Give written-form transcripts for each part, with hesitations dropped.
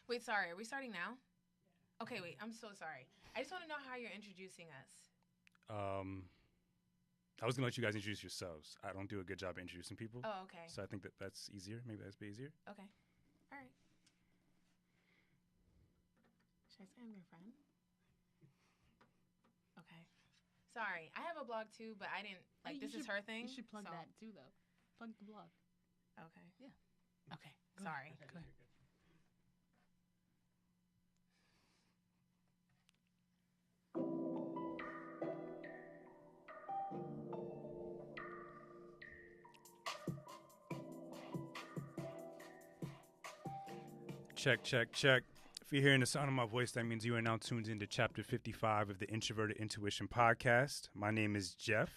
Wait, sorry. Are we starting now? Okay, wait. I'm so sorry. I just want to know how you're introducing us. I was gonna let you guys introduce yourselves. I don't do a good job of introducing people. Oh, okay. So I think that's easier. Maybe that's a bit easier. Okay. All right. Should I say I'm your friend? Okay. Sorry. I have a blog too, but I didn't, like, this is her thing. You should plug that too, though. Plug the blog. Okay. Yeah. Okay. Sorry. Go ahead. Check, check, check. If you're hearing the sound of my voice, that means you are now tuned into Chapter 55 of the Introverted Intuition Podcast. My name is Jeff.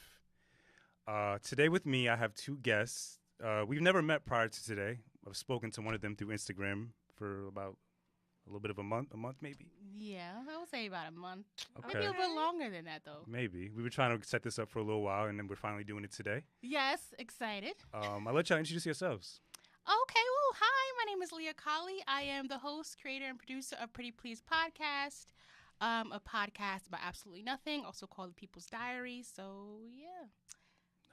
Today with me, I have two guests. We've never met prior to today. I've spoken to one of them through Instagram for about a little bit of a month maybe. Yeah, I would say about a month. Okay. Maybe a little bit longer than that, though. Maybe. We were trying to set this up for a little while, and then we're finally doing it today. Yes, excited. I'll let y'all introduce yourselves. Okay, well, hi, my name is Leah Colley. I am the host, creator, and producer of Pretty Please Podcast, a podcast about absolutely nothing, also called The People's Diary. So, yeah.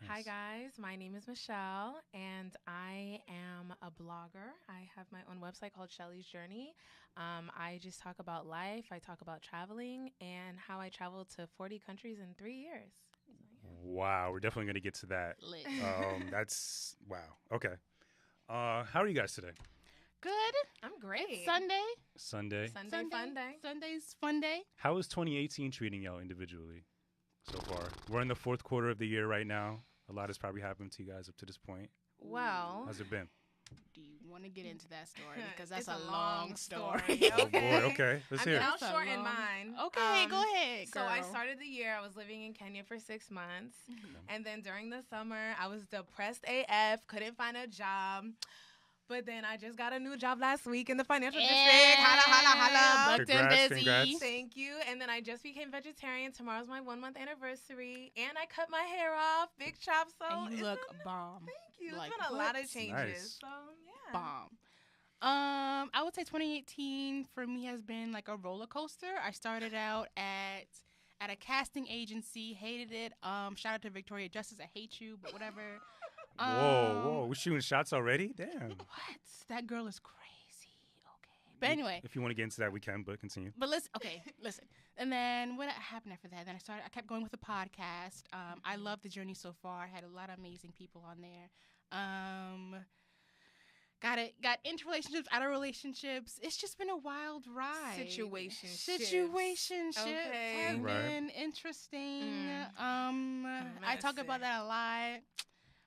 Nice. Hi, guys. My name is Michelle, and I am a blogger. I have my own website called Shelly's Journey. I just talk about life. I talk about traveling and how I traveled to 40 countries in 3 years. So, yeah. Wow, we're definitely going to get to that. Lit. That's, wow. Okay. How are you guys today? Good. I'm great. It's Sunday. Sunday. Sunday fun day. Sunday's fun day. How is 2018 treating y'all individually so far? We're in the fourth quarter of the year right now. A lot has probably happened to you guys up to this point. Well, How's it been? Do you want to get into that story? Because that's It's a a long long story. story. Oh boy, okay. Let's hear it. I'll That's a shorten long- mine. Okay, go ahead, So I girl. started the year, I was living in Kenya for 6 months. Mm-hmm. And then during the summer, I was depressed AF, couldn't find a job. But then I just got a new job last week in the financial district. Holla, holla, holla. Booked and busy. Congrats. Thank you. And then I just became vegetarian. Tomorrow's my 1 month anniversary. And I cut my hair off. Big chop. So And you it's look been- bomb. Thank you. Like, It's been a what? lot of changes. Nice. So, yeah. Bomb. I would say 2018 for me has been like a roller coaster. I started out at a casting agency, hated it. Shout out to Victoria Justice, I hate you, but whatever. Whoa, we're shooting shots already? Damn. What? That girl is crazy. Okay, but anyway. If you want to get into that, we can, but continue. But listen, and then what happened after that? Then I kept going with the podcast. I love the journey so far. I had a lot of amazing people on there. Got into relationships, out of relationships. It's just been a wild ride. Situationships Okay. have Right. been interesting. I talk about that a lot.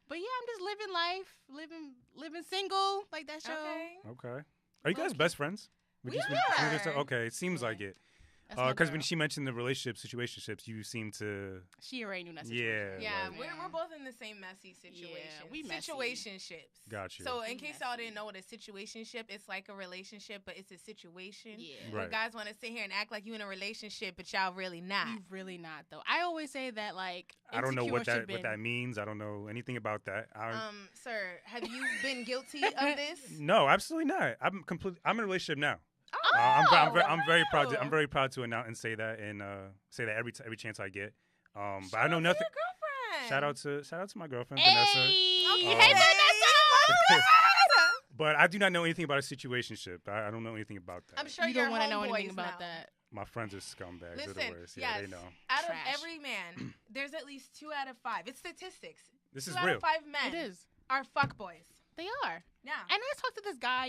But yeah, I'm just living life, living single, like that show. Okay. Okay. Are you guys best friends? We Would are. Okay, it seems Yeah. like it. That's my Because when girl. she mentioned the situationships, you seem to. She already knew that Yeah. situation. Yeah, Right. we're both in the same messy situation. we messy. Situationships. Got you. So in We case y'all messy. didn't know what a situationship, it's like a relationship, but it's a situation. Yeah. Where Right. guys want to sit here and act like you in a relationship, but y'all really not. You really not though. I always say that like I don't know insecure what should that been- means. I don't know anything about that. Sir, have you been guilty of this? No, absolutely not. I'm in a relationship now. Oh, I'm very proud. wow. I'm very proud to announce and say that, and say that every chance I get. But I know Shout out to nothing. your girlfriend. Shout out to my girlfriend Hey, Vanessa. hey, Vanessa! But I do not know anything about a situationship. I don't know anything about that. I'm sure You your don't want to know homeboys anything about now. that. My friends are scumbags. They're Listen, the worst. Yeah, yes, they know. out of Trash. every man, there's at least 2 out of 5. It's statistics. This 2 is out real. of 5 men It is. are fuckboys. They are. Yeah. And I talked to this guy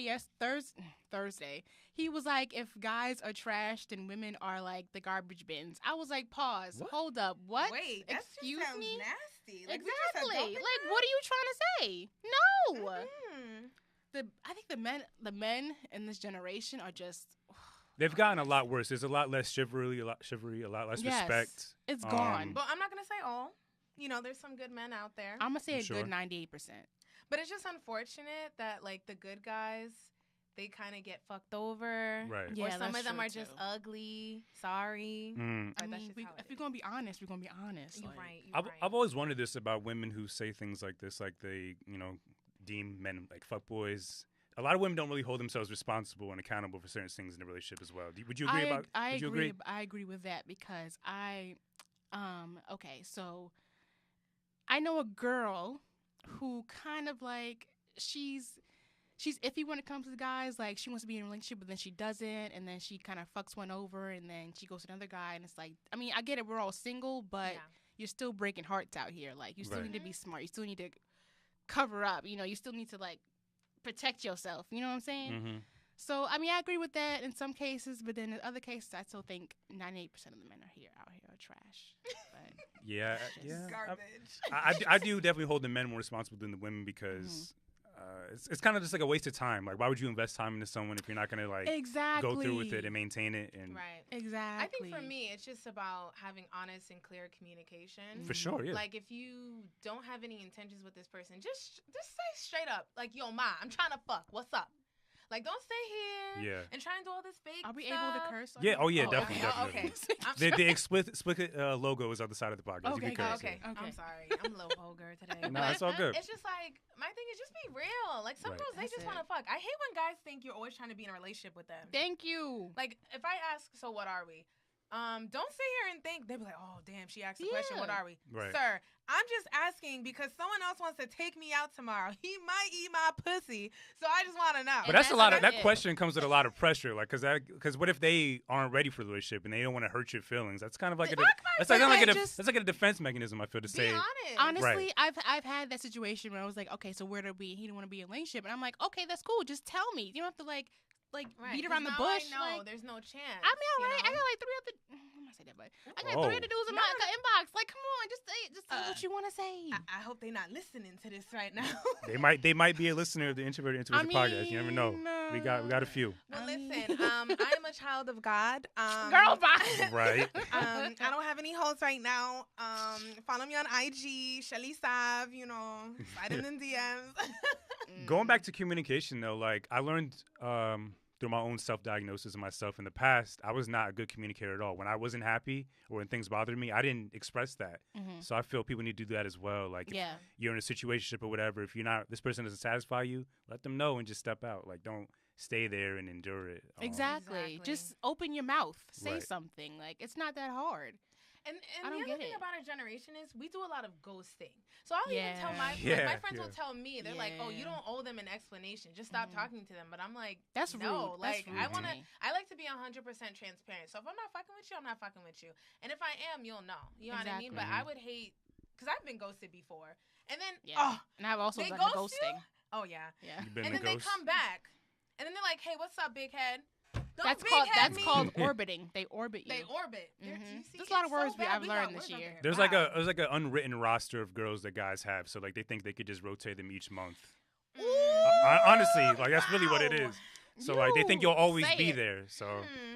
Thursday. He was like, if guys are trash, then women are like the garbage bins. I was like, pause. What? Hold up. What? Wait, that Excuse just sounds me? nasty. Like, we just Exactly. adulted Like, that? what are you trying to say? No. Mm. I think the men in this generation are just. They've gotten a lot worse. There's a lot less chivalry, a lot less Yes. respect. It's gone. But I'm not going to say all. You know, there's some good men out there. I'm gonna say a Sure. good 98%. But it's just unfortunate that, like, the good guys, they kind of get fucked over. Right. Yeah, Or some that's of them true, are just too. ugly. Sorry. Mm. But I that's mean, just how if it we're is. gonna be honest, we're gonna be honest. You're Like, right. You're I've right. always wondered this about women who say things like this, like they, deem men like fuckboys, a lot of women don't really hold themselves responsible and accountable for certain things in the relationship as well. Would you agree about? I would you agree. agree? I agree with that because okay, so I know a girl who kind of like she's iffy when it comes to guys. Like she wants to be in a relationship, but then she doesn't, and then she kind of fucks one over, and then she goes to another guy, and it's like, I mean, I get it, we're all single, but you're still breaking hearts out here. Like you still need to be smart. You still need to cover up. You know, you still need to like protect yourself. You know what I'm saying? Mm-hmm. So I mean, I agree with that in some cases, but then in other cases, I still think 98% of the men out here are trash. But Yeah, Garbage. I do definitely hold the men more responsible than the women because it's kind of just like a waste of time. Like, why would you invest time into someone if you're not gonna like go through with it and maintain it? And Right. Exactly. I think for me, it's just about having honest and clear communication. for sure, yeah. Like, if you don't have any intentions with this person, just say straight up, like, yo, ma, I'm trying to fuck. What's up? Like, don't stay here and try and do all this fake Are we stuff. able to curse? Yeah. Oh, yeah. Oh, definitely. okay. Definitely. The explicit logo is on the side of the podcast. Okay, You can curse, Okay. yeah. I'm sorry. I'm a little vulgar today. No, it's all good. It's just like, my thing is just be real. Like, some girls, they That's just it. want to fuck. I hate when guys think you're always trying to be in a relationship with them. Thank you. Like, if I ask, so what are we? Don't sit here and think, they'll be like, oh, damn, she asked the question, what are we? Right. Sir, I'm just asking because someone else wants to take me out tomorrow. He might eat my pussy, so I just want to know. But that's a lot of that it. question comes with a lot of pressure, like because what if they aren't ready for the relationship and they don't want to hurt your feelings? That's kind of like that's like a defense mechanism. I feel to Be say. honest. Honestly, I've had that situation where I was like, okay, so where do we? He didn't want to be in a relationship, and I'm like, okay, that's cool. Just tell me. You don't have to like Right, beat around the 'cause bush. now I know Like, there's no chance. I mean, all right. you I know? got like 3 other. I'm not say that, but I got 3 other dudes in my inbox. Like, come on, just say what you want to say. I hope they're not listening to this right now. They might be a listener of the Introverted Intuition podcast. You never know. We got a few. Well, I mean- listen, I am a child of God. Girl, bye. Right. I don't have any hoes right now. Follow me on IG, Shelly Sav, you know, slide in the DMs. Going back to communication though, like I learned through my own self-diagnosis of myself in the past, I was not a good communicator at all. When I wasn't happy or when things bothered me, I didn't express that. So I feel people need to do that as well. Like if you're in a situationship or whatever, if this person doesn't satisfy you, let them know and just step out. Like don't stay there and endure it. Exactly. Just open your mouth. Say something. Like, it's not that hard. And I the don't other get thing it. about our generation is we do a lot of ghosting. So I'll even tell my friends will tell me, they're like, oh, you don't owe them an explanation. Just stop talking to them. But I'm like, that's no. rude. Like, That's rude I like to be 100% transparent. So if I'm not fucking with you, I'm not fucking with you. And if I am, you'll know. You know what I mean? But I would hate, because I've been ghosted before. And then, and I've also they done the ghost ghosting. Oh, yeah. Yeah. You've been And the then they ghost? come back. And then they're like, hey, what's up, big head? Don't That's big called head me. orbiting. They orbit you. They orbit. You see, There's a lot of it's words so bad. I've We learned got this words out year. there. There's Wow. like an unwritten roster of girls that guys have, so like they think they could just rotate them each month. Honestly, like that's really what it is. So like they think you'll always say be it. there. So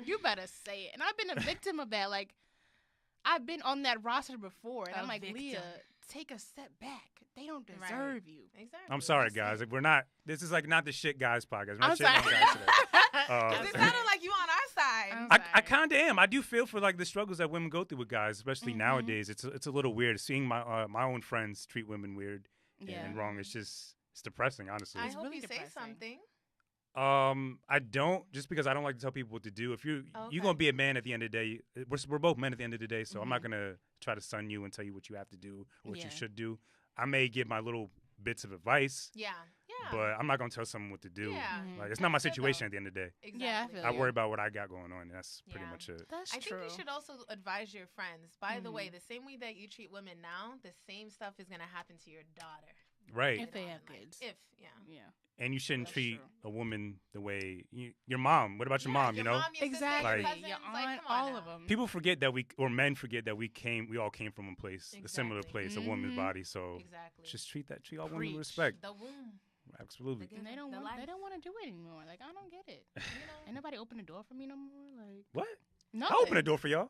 You better say it. And I've been a victim of that. Like, I've been on that roster before, and I'm like, victim. Leah, take a step back. They don't deserve you. Exactly. I'm sorry, That's guys. it. Like we're not. This is like not the shit guys podcast. We're not I'm shitting on sorry. guys today. 'Cause it sounded like you on our side. I'm I sorry. kind of am. I do feel for like the struggles that women go through with guys, especially nowadays. It's a little weird seeing my own friends treat women weird and wrong. It's depressing, honestly. I hope really you say depressing. something. I don't, just because I don't like to tell people what to do. If you're gonna be a man at the end of the day, we're both men at the end of the day, so I'm not gonna try to sun you and tell you what you have to do or what you should do. I may give my little bits of advice, Yeah. but I'm not gonna tell someone what to do. Yeah. Like it's not my That's good, situation though. at the end of the day. Exactly. Yeah, I feel I you. worry about what I got going on, and that's pretty Yeah. much it. That's I true. think you should also advise your friends. By the way, the same way that you treat women now, the same stuff is gonna happen to your daughter. Right. If they later on have in life. kids. Yeah. And you shouldn't That's treat true. a woman the way your mom. What about your mom? Your You know, mom, your sister, Exactly. your Like- cousins, Your like, aunt, come on all now. of them. people forget that men forget that we all came from a place, a similar Exactly. place, a woman's Mhm. body. So Exactly. just treat all women Preach. with respect. The womb. Absolutely. The And they don't the want. life. They don't want to do it anymore. Like, I don't get it. You know? Ain't nobody open the door for me no more. Like, What? no. I open the door for y'all.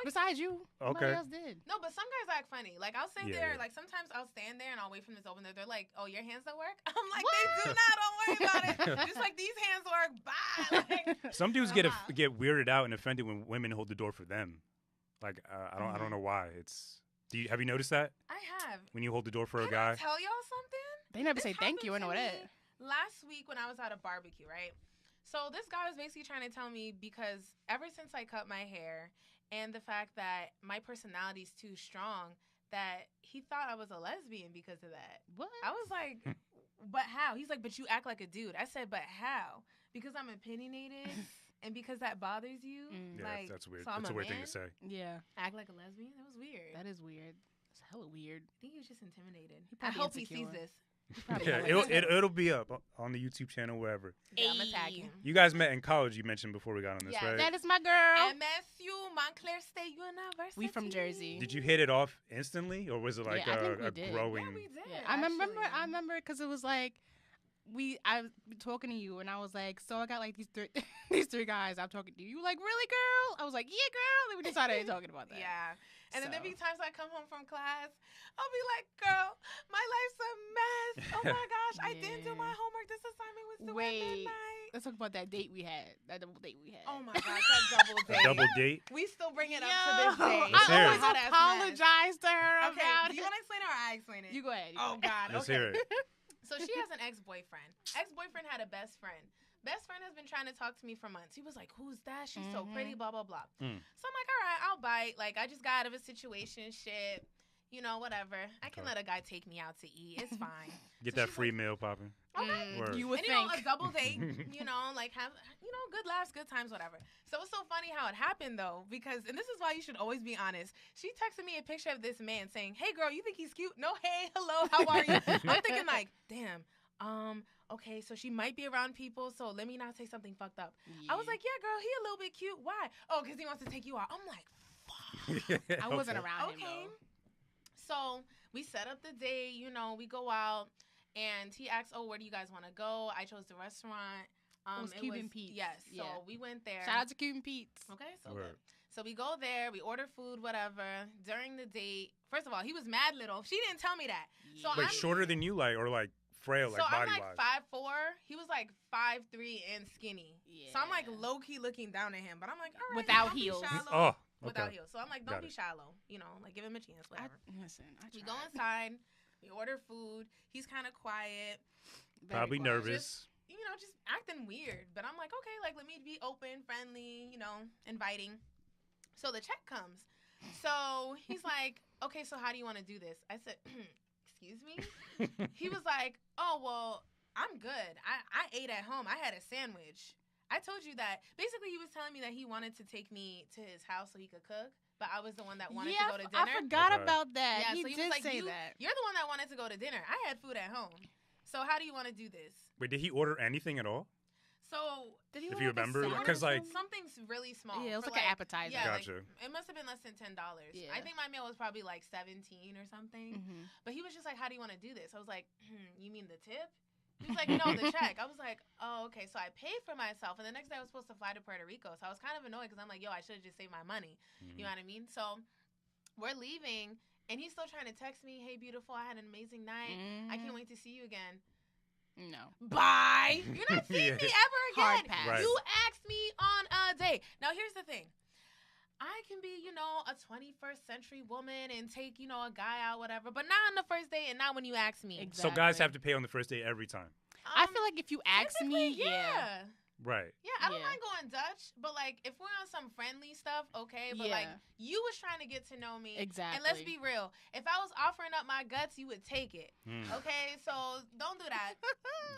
Besides you, nobody Okay. else did. No, but some guys act funny. Like, I'll sit Yeah, there, yeah. like, sometimes I'll stand there and I'll wait for them to open the door. They're like, oh, your hands don't work? I'm like, they do not. Don't worry about it. Just like these hands work. Bye. Like, Some dudes get weirded out and offended when women hold the door for them. Like I don't know why. Have you noticed that I have. when you hold the door for a Can guy? I tell y'all something? They never This say thank you. I happened know to that. me, last week when I was at a barbecue, right? So this guy was basically trying to tell me because ever since I cut my hair and the fact that my personality is too strong, that he thought I was a lesbian because of that. What? I was like, but how? He's like, but you act like a dude. I said, but how? Because I'm opinionated and because that bothers you? Yeah, Like, that's weird. so I'm That's a weird thing man? to say. Yeah, Act like a lesbian? That was weird. that is weird. It's hella weird. I think he was just intimidated. He I probably hope he sees insecure. this. Yeah, it'll be up on the YouTube channel, wherever. Yeah, I'm gonna tag him. You guys met in college, you mentioned before we got on this, Yeah, right? That is my girl. MSU, Montclair State University. We from Jersey. Did you hit it off instantly, or was it like Yeah, I think we a did. growing? Yeah, we did. Yeah, I remember actually. because it was like I was talking to you and I was like, so I got like these three guys I'm talking to. You were like, really, girl? I was like, yeah, girl. And we just started talking about that. Yeah. And then there So. be times I come home from class, I'll be like, girl, my life's a mess. Oh my gosh, I didn't do my Yeah. homework. This assignment was due at Wait. midnight. Let's talk about that date we had. That double date we had. Oh my gosh, that double A date. double date? We still bring it up Yo, to this day. Let's I hear always it. Hot ass mess. apologize to her Okay, about do you it. want to explain it or I explain it? You go ahead. Oh God. Let's okay. hear it. So she has an ex-boyfriend. Ex-boyfriend had a best friend. Best friend has been trying to talk to me for months. He was like, who's that? She's so pretty, blah, blah, blah. Mm. So I'm like, all right, I'll bite. Like, I just got out of a situation, shit. You know, whatever. I can let a guy take me out to eat. It's fine. Get So that she's free like, meal popping. Okay. Word. You would And, think. a double date, like have, good laughs, good times, whatever. So it's so funny how it happened, though, because, and this is why you should always be honest. She texted me a picture of this man saying, hey, girl, you think he's cute? No, hey, hello, how are you? I'm thinking like, damn, okay, so she might be around people, so let me not say something fucked up. I was like, yeah, girl, he a little bit cute. Why? Oh, because he wants to take you out. I'm like, fuck. I wasn't Okay. around him Okay. though. So we set up the date, we go out, and he asked, oh, where do you guys want to go? I chose the restaurant. It was Cuban Pete's. Yes, so Yeah. we went there. Shout out to Cuban Pete's. Okay, so Word. good. So we go there, we order food, whatever. During the date, first of all, he was mad little. She didn't tell me that. So Like I'm- shorter than you, like, or like frail, So like I'm body like wise. 5'4". He was like 5'3" and skinny. So I'm like Yeah. low key looking down at him, but I'm like, all right, Without don't be heels. shallow. Oh, Without okay. heels. So I'm like, Got don't be it. shallow. Like give him a chance, whatever. I We tried. go inside. We order food. He's kind of quiet. Very Probably quiet. nervous. Just acting weird. But I'm like, okay, like let me be open, friendly, inviting. So the check comes. So he's like, okay, so how do you want to do this? I said, excuse me? He was like, oh, well, I'm good. I ate at home. I had a sandwich. I told you that. Basically, he was telling me that he wanted to take me to his house so he could cook, but I was the one that wanted to go to dinner. I forgot Okay. about that. Yeah, he so he did was like, say that. You're the one that wanted to go to dinner. I had food at home. So how do you want to do this? Wait, did he order anything at all? So Did he If order you like a remember, salad or 'cause, like- something? something's really small. Yeah, it was for like an appetizer. Yeah, Gotcha. it must have been less than $10. Yeah. I think my meal was probably like 17 or something. Mhm. But he was just like, how do you want to do this? I was like, you mean the tip? He was like, no, the check. I was like, oh, okay. So I paid for myself. And the next day I was supposed to fly to Puerto Rico. So I was kind of annoyed because I'm like, yo, I should have just saved my money. You know what I mean? So we're leaving. And he's still trying to text me, hey, beautiful, I had an amazing night. I can't wait to see you again. No. Bye. You're not seeing me Yeah. ever Hard again. pass. Right. You asked me on a date. Now, here's the thing. I can be, a 21st century woman and take, a guy out, whatever, but not on the first date and not when you ask me. So guys Exactly. have to pay on the first date every time. I feel like if you ask me, typically, yeah. Right. Yeah, I don't Yeah. mind going Dutch, but, if we're on some friendly stuff, okay, but, Yeah. you was trying to get to know me. Exactly. And let's be real. If I was offering up my guts, you would take it, Mm. okay? So don't do that.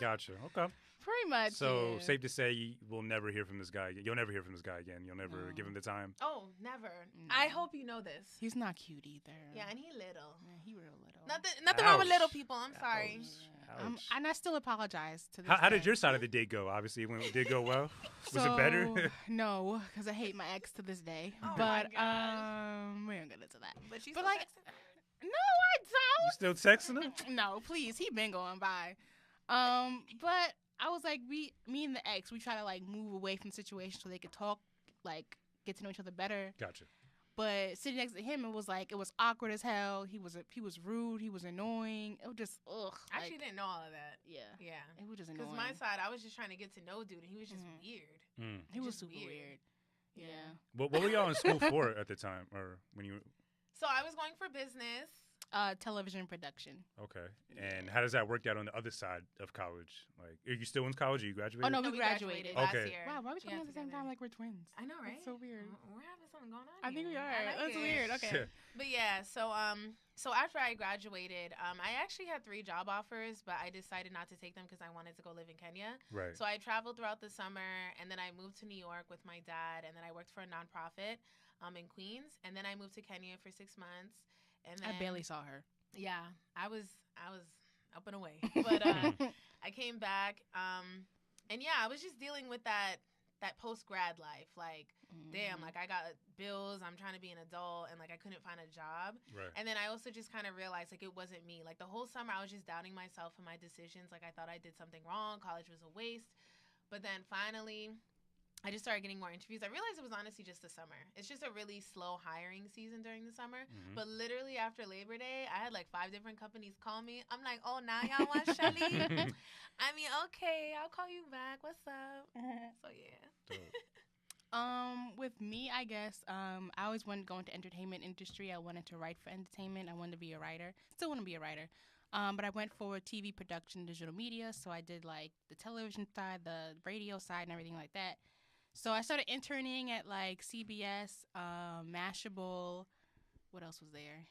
Gotcha. Okay. Pretty much. So yeah. safe to say you will never hear from this guy. You'll never hear from this guy again. You'll never No. give him the time. Oh, never. No. I hope you know this. He's not cute either. Yeah, and he little. Yeah, he real little. Nothing wrong with Ouch. little people. I'm sorry. Ouch. Yeah. Ouch. And I still apologize to this How did day. your side of the date go? Obviously, it did go well. Was it better? So, no, because I hate my ex to this day. Oh my but gosh. we don't get into that. But she's But, still like, texting? No, I You still texting him? don't. No, please. He been going by. But I was like, me and the ex, we try to move away from the situation so they could talk, get to know each other better. Gotcha. But sitting next to him, it was awkward as hell. He was rude. He was annoying. It was just ugh. I actually didn't know all of that. Yeah. Yeah. It was just Because annoying. my side, I was just trying to get to know dude, and he was just Mhm. weird. Mm. He was just super weird. weird. Yeah. What were y'all in school for at the time, or when you? So I was going for business. television production. Okay. And how does that work out on the other side of college? Like, are you still in college? Or you graduated? Oh, no, No, we graduated. last Okay. year. Wow, why are we talking Yeah, at the same together. time like we're twins? I know, right? That's so weird. We're having something going on I think we here. are. I like That's it. weird. Okay. But yeah, so after I graduated, I actually had 3 job offers, but I decided not to take them because I wanted to go live in Kenya. Right. So I traveled throughout the summer, and then I moved to New York with my dad, and then I worked for a nonprofit in Queens, and then I moved to Kenya for 6 months. And then, I barely saw her. Yeah, I was up and away, but I came back, and yeah, I was just dealing with that post grad life, like. Damn, like I got bills, I'm trying to be an adult, and like I couldn't find a job. Right. And then I also just kind of realized like it wasn't me. Like the whole summer I was just doubting myself and my decisions. Like I thought I did something wrong, college was a waste. But then finally I just started getting more interviews. I realized it was honestly just the summer. It's just a really slow hiring season during the summer. But literally after Labor Day, I had like 5 different companies call me. I'm like, oh, now y'all want Shelly? I mean, okay, I'll call you back. What's up? So yeah. With me, I guess, I always wanted to go into entertainment industry. I wanted to write for entertainment. I wanted to be a writer. Still want to be a writer. But I went for TV production, digital media. So I did like the television side, the radio side, and everything like that. So I started interning at like CBS, Mashable. What else was there?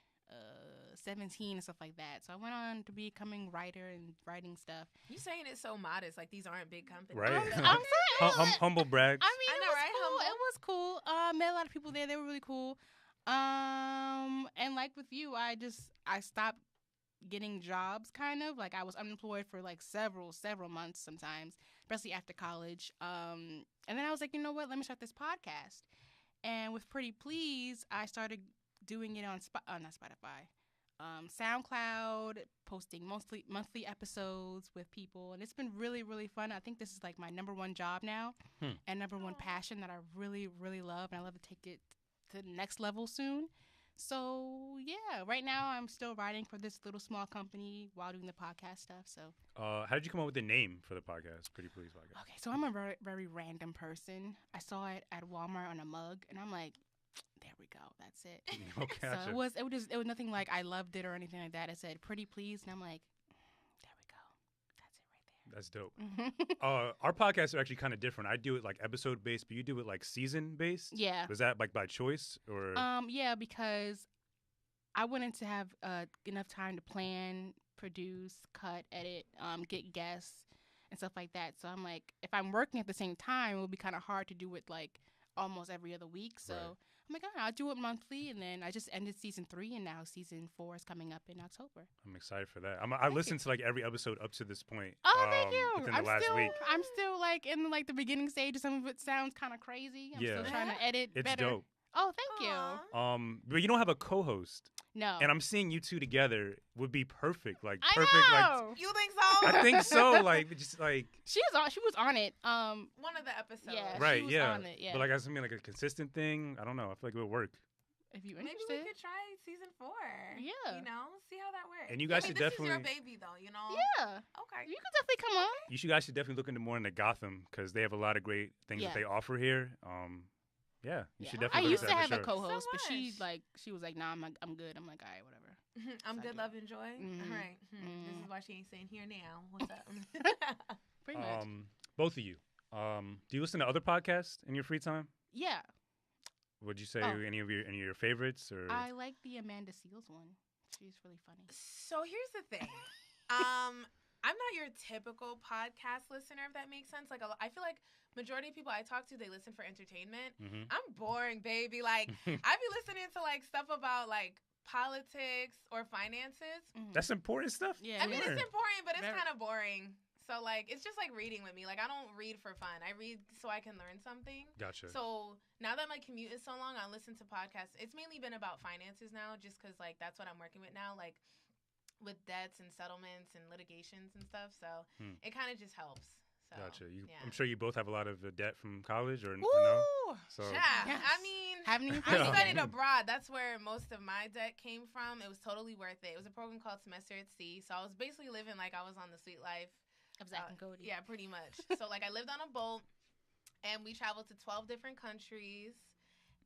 17 and stuff like that. So I went on to becoming writer and writing stuff. You saying it so modest, like these aren't big companies. Right. I'm saying, Humble brags. I mean, I it know, was right? cool. Humble. It was cool. Met a lot of people there. They were really cool. And like with you, I stopped getting jobs kind of. Like I was unemployed for like several months sometimes, especially after college. And then I was like, you know what? Let me start this podcast. And with Pretty Please, I started doing it on not Spotify. SoundCloud, posting monthly episodes with people, and it's been really, really fun. I think this is like my number 1 job now, and number 1 passion that I really, really love, and I love to take it to the next level soon. So yeah, right now I'm still writing for this little small company while doing the podcast stuff. So how did you come up with the name for the podcast, Pretty Please Podcast? Okay, so I'm a very, very random person. I saw it at Walmart on a mug, and I'm like, there we go. That's it. Okay, So it was nothing like I loved it or anything like that. It said Pretty Please, and I'm like, there we go. That's it right there. That's dope. Our podcasts are actually kind of different. I do it like episode based, but you do it like season based. Yeah. Was that like by choice or? Yeah, because I wanted to have enough time to plan, produce, cut, edit, get guests and stuff like that. So I'm like, if I'm working at the same time, it would be kind of hard to do it like almost every other week. So. Right. I'm like, I'll do it monthly, and then I just ended season 3, and now season 4 is coming up in October. I'm excited for that. I listened to like every episode up to this point. Oh, thank you. Within the last week. I'm still like in like the beginning stages. Some of it sounds kind of crazy. I'm still trying to edit It's better. dope. Oh, thank you. But you don't have a co-host. No. And I'm seeing you two together would be perfect. Like I perfect. know. You think so? Like I think so. Like just like She was on it. One of the episodes. Yeah. right. She was Yeah. on it, yeah. But like I something like a consistent thing. I don't know. I feel like it would work. If you Maybe interested. we could try season 4. Yeah. You know, see how that works. And you guys I mean, should this definitely. is your baby, though. You know. Yeah. Okay. You could definitely come on. You guys should definitely look into more into Gotham because they have a lot of great things that they offer here. Yeah, you should I definitely. used to have a a co-host, So but she much. was like, nah, I'm good. I'm like, all right, whatever. I'm So I good, do love, it. enjoy. Mhm. All right. This is why she ain't saying here now. What's up? Pretty much. Both of you. Do you listen to other podcasts in your free time? Yeah. Would you say Oh. any of your favorites or? I like the Amanda Seales one. She's really funny. So here's the thing. I'm not your typical podcast listener, if that makes sense. Like, I feel like majority of people I talk to, they listen for entertainment. Mhm. I'm boring, baby. Like, I be listening to like stuff about like politics or finances. That's important stuff. Yeah. I mean, it's important, but it's Very. kind of boring. So like, it's just like reading with me. Like, I don't read for fun. I read so I can learn something. Gotcha. So now that my commute is so long, I listen to podcasts. It's mainly been about finances now, just because like that's what I'm working with now, like with debts and settlements and litigations and stuff. So it kind of just helps. So, Gotcha. yeah. I'm sure you both have a lot of debt from college, or no? Ooh. So Yeah, Yes. I mean, Haven't even I played studied it. abroad. That's where most of my debt came from. It was totally worth it. It was a program called Semester at Sea. So I was basically living like I was on the sweet life. Of Zach and Cody. Yeah, pretty much. So like I lived on a boat, and we traveled to 12 different countries,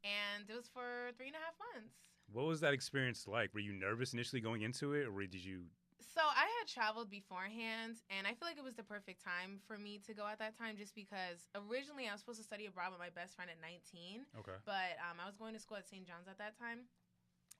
and it was for 3.5 months. What was that experience like? Were you nervous initially going into it, or did you? So I had traveled beforehand, and I feel like it was the perfect time for me to go at that time, just because originally I was supposed to study abroad with my best friend at 19. Okay. But I was going to school at St. John's at that time,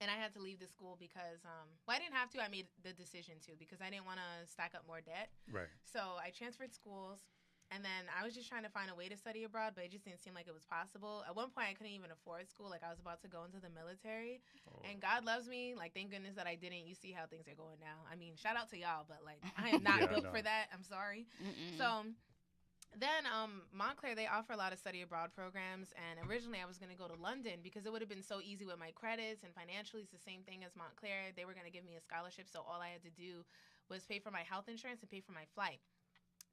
and I had to leave the school because, well, I didn't have to. I made the decision to because I didn't want to stack up more debt. Right. So I transferred schools. And then I was just trying to find a way to study abroad, but it just didn't seem like it was possible. At one point, I couldn't even afford school. Like, I was about to go into the military. Oh. And God loves me. Like, thank goodness that I didn't. You see how things are going now. I mean, shout out to y'all, but, like, I am not built for that. I'm sorry. So then Montclair, they offer a lot of study abroad programs. And originally, I was going to go to London because it would have been so easy with my credits. And financially, it's the same thing as Montclair. They were going to give me a scholarship. So all I had to do was pay for my health insurance and pay for my flight.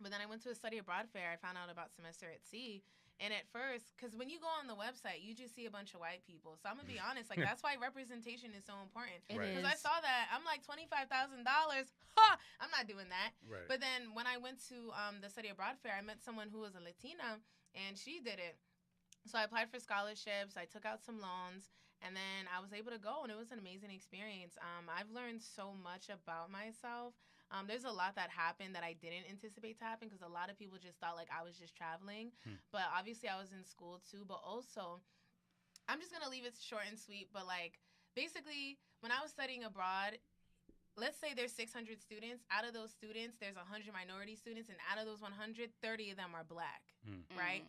But then I went to a study abroad fair. I found out about semester at sea. And at first, because when you go on the website, you just see a bunch of white people. So I'm going to be honest, like, that's why representation is so important. Right. Because I saw that. I'm like, $25,000. Ha! I'm not doing that. Right. But then when I went to the study abroad fair, I met someone who was a Latina, and she did it. So I applied for scholarships. I took out some loans. And then I was able to go, and it was an amazing experience. I've learned so much about myself. There's a lot that happened that I didn't anticipate to happen because a lot of people just thought, like, I was just traveling. But obviously I was in school, too. But also, I'm just going to leave it short and sweet. But, like, basically, when I was studying abroad, let's say there's 600 students. Out of those students, there's 100 minority students. And out of those 100, 30 of them are black, right?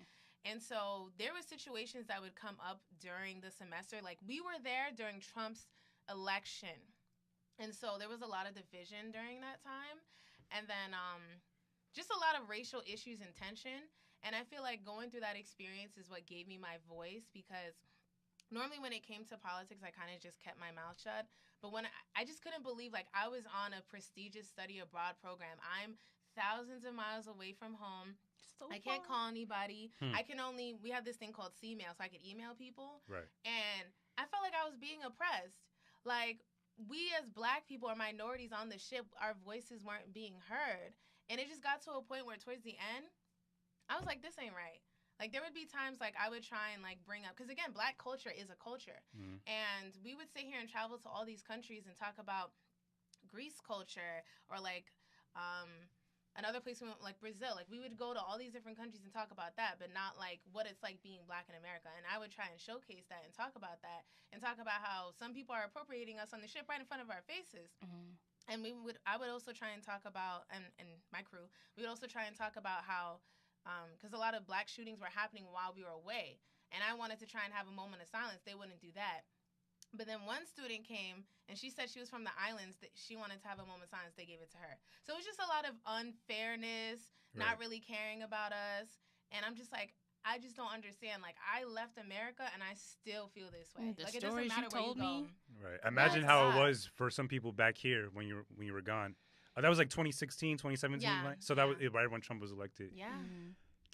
And so there were situations that would come up during the semester. Like, we were there during Trump's election. And so there was a lot of division during that time. And then just a lot of racial issues and tension. And I feel like going through that experience is what gave me my voice because normally when it came to politics, I kind of just kept my mouth shut. But when I just couldn't believe, like, I was on a prestigious study abroad program. I'm thousands of miles away from home. So I can't call anybody. We have this thing called C-mail, so I could email people. Right. And I felt like I was being oppressed. Like, we as black people or minorities on the ship, our voices weren't being heard. And it just got to a point where towards the end, I was like, this ain't right. Like, there would be times, like, I would try and, like, bring up, because, again, black culture is a culture. And we would sit here and travel to all these countries and talk about Greece culture or, like, another place we went, like Brazil. Like, we would go to all these different countries and talk about that, but not, like, what it's like being black in America. And I would try and showcase that and talk about that and talk about how some people are appropriating us on the ship right in front of our faces. And I would also try and talk about, and my crew, we would also try and talk about how, because a lot of black shootings were happening while we were away. And I wanted to try and have a moment of silence. They wouldn't do that. But then one student came, and she said she was from the islands, that she wanted to have a moment of silence. They gave it to her. So it was just a lot of unfairness, not really caring about us. And I'm just like, I just don't understand. Like, I left America, and I still feel this way. The like, it doesn't matter where you go. Right. Imagine how it was for some people back here when you were gone. That was like 2016, 2017, right? So that was right when Trump was elected. Yeah.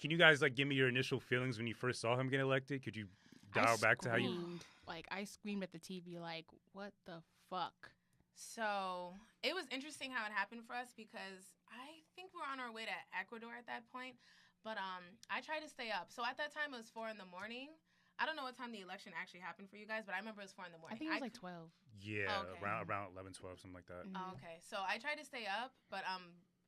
Can you guys, like, give me your initial feelings when you first saw him get elected? Could you dial back to how you... Like, I screamed at the TV, like, what the fuck? So it was interesting how it happened for us because I think we were on our way to Ecuador at that point. But I tried to stay up. So at that time, it was 4 a.m. I don't know what time the election actually happened for you guys, but I remember it was 4 a.m. I think it was like 12. Yeah, okay. around 11, 12, something like that. Oh, okay. So I tried to stay up, but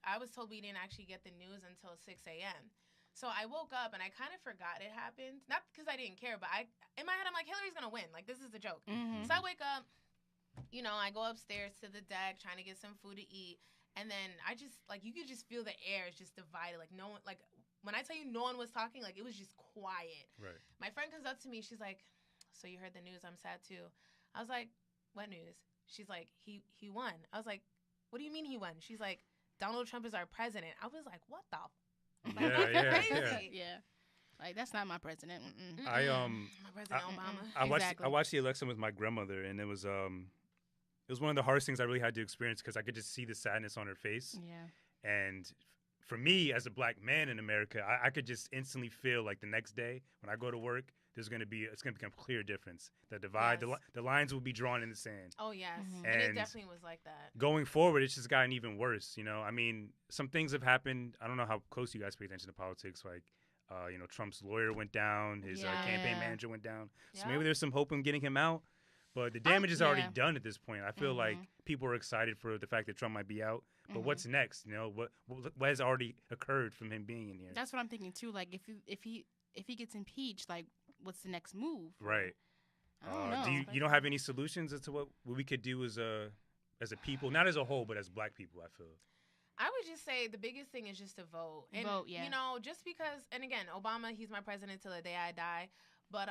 I was told we didn't actually get the news until 6 a.m. So I woke up and I kind of forgot it happened. Not because I didn't care, but in my head, I'm like, Hillary's going to win. Like, this is a joke. So I wake up, I go upstairs to the deck trying to get some food to eat. And then I just, like, you could just feel the air is just divided. Like, no one, like, when I tell you no one was talking, like, it was just quiet. Right. My friend comes up to me. She's like, so you heard the news? I'm sad, too. I was like, what news? She's like, he won. I was like, what do you mean he won? She's like, Donald Trump is our president. I was like, what the Yeah. Like, that's not my president. My president Obama. I watched the election with my grandmother, and it was one of the hardest things I really had to experience because I could just see the sadness on her face. Yeah. And for me, as a black man in America, I could just instantly feel like the next day when I go to work, it's going to become a clear difference. The divide, the lines will be drawn in the sand. Oh, yes. And it definitely was like that. Going forward, it's just gotten even worse, I mean, some things have happened. I don't know how close you guys pay attention to politics. Like, Trump's lawyer went down. His campaign manager went down. So maybe there's some hope in getting him out. But the damage is already yeah. done at this point. I feel like people are excited for the fact that Trump might be out. But what's next? You know, what has already occurred from him being in here? That's what I'm thinking too. Like if he gets impeached, like what's the next move? Right. I don't know. Do you don't have any solutions as to what we could do as a people, not as a whole, but as Black people? I feel. I would just say the biggest thing is just to vote. And, vote, yeah. You know, just because, and again, Obama, he's my president till the day I die. But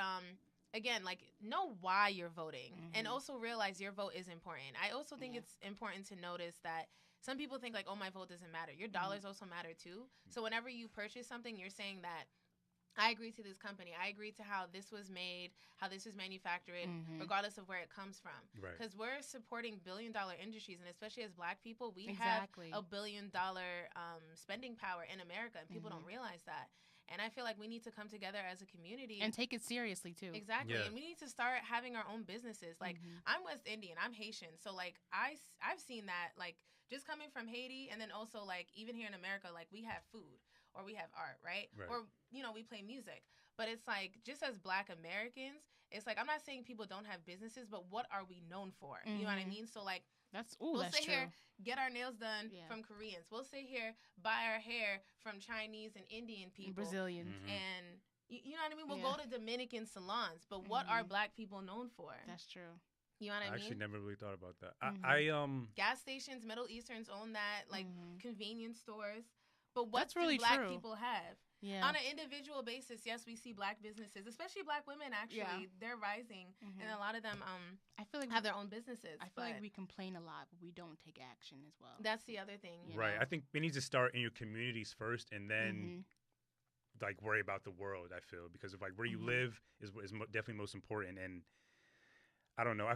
again, like, know why you're voting, and also realize your vote is important. I also think it's important to notice that some people think like, oh, my vote doesn't matter. Your dollars also matter too. So whenever you purchase something, you're saying that I agree to this company. I agree to how this was made, how this is manufactured, regardless of where it comes from. Because we're supporting billion-dollar industries, and especially as Black people, we have a billion-dollar spending power in America, and people don't realize that. And I feel like we need to come together as a community. And take it seriously, too. Exactly. Yeah. And we need to start having our own businesses. Like, I'm West Indian. I'm Haitian. So, like, I've seen that, like, just coming from Haiti, and then also, like, even here in America, like, we have food. Or we have art, right? Or, you know, we play music. But it's like, just as Black Americans, it's like, I'm not saying people don't have businesses, but what are we known for? You know what I mean? So, like, we'll sit here, get our nails done from Koreans. We'll sit here, buy our hair from Chinese and Indian people. Brazilians. And, you know what I mean? We'll go to Dominican salons. But what are Black people known for? That's true. You know what I mean? I actually never really thought about that. Gas stations, Middle Easterns own that, like convenience stores. But what That's really do Black true. people have? Yeah. On an individual basis, yes, we see Black businesses, especially Black women. Actually, they're rising, and a lot of them I feel like have their own businesses. I feel like we complain a lot, but we don't take action as well. That's the other thing, right? know? I think we need to start in your communities first, and then like worry about the world. I feel because of like where you live is definitely most important, and I don't know.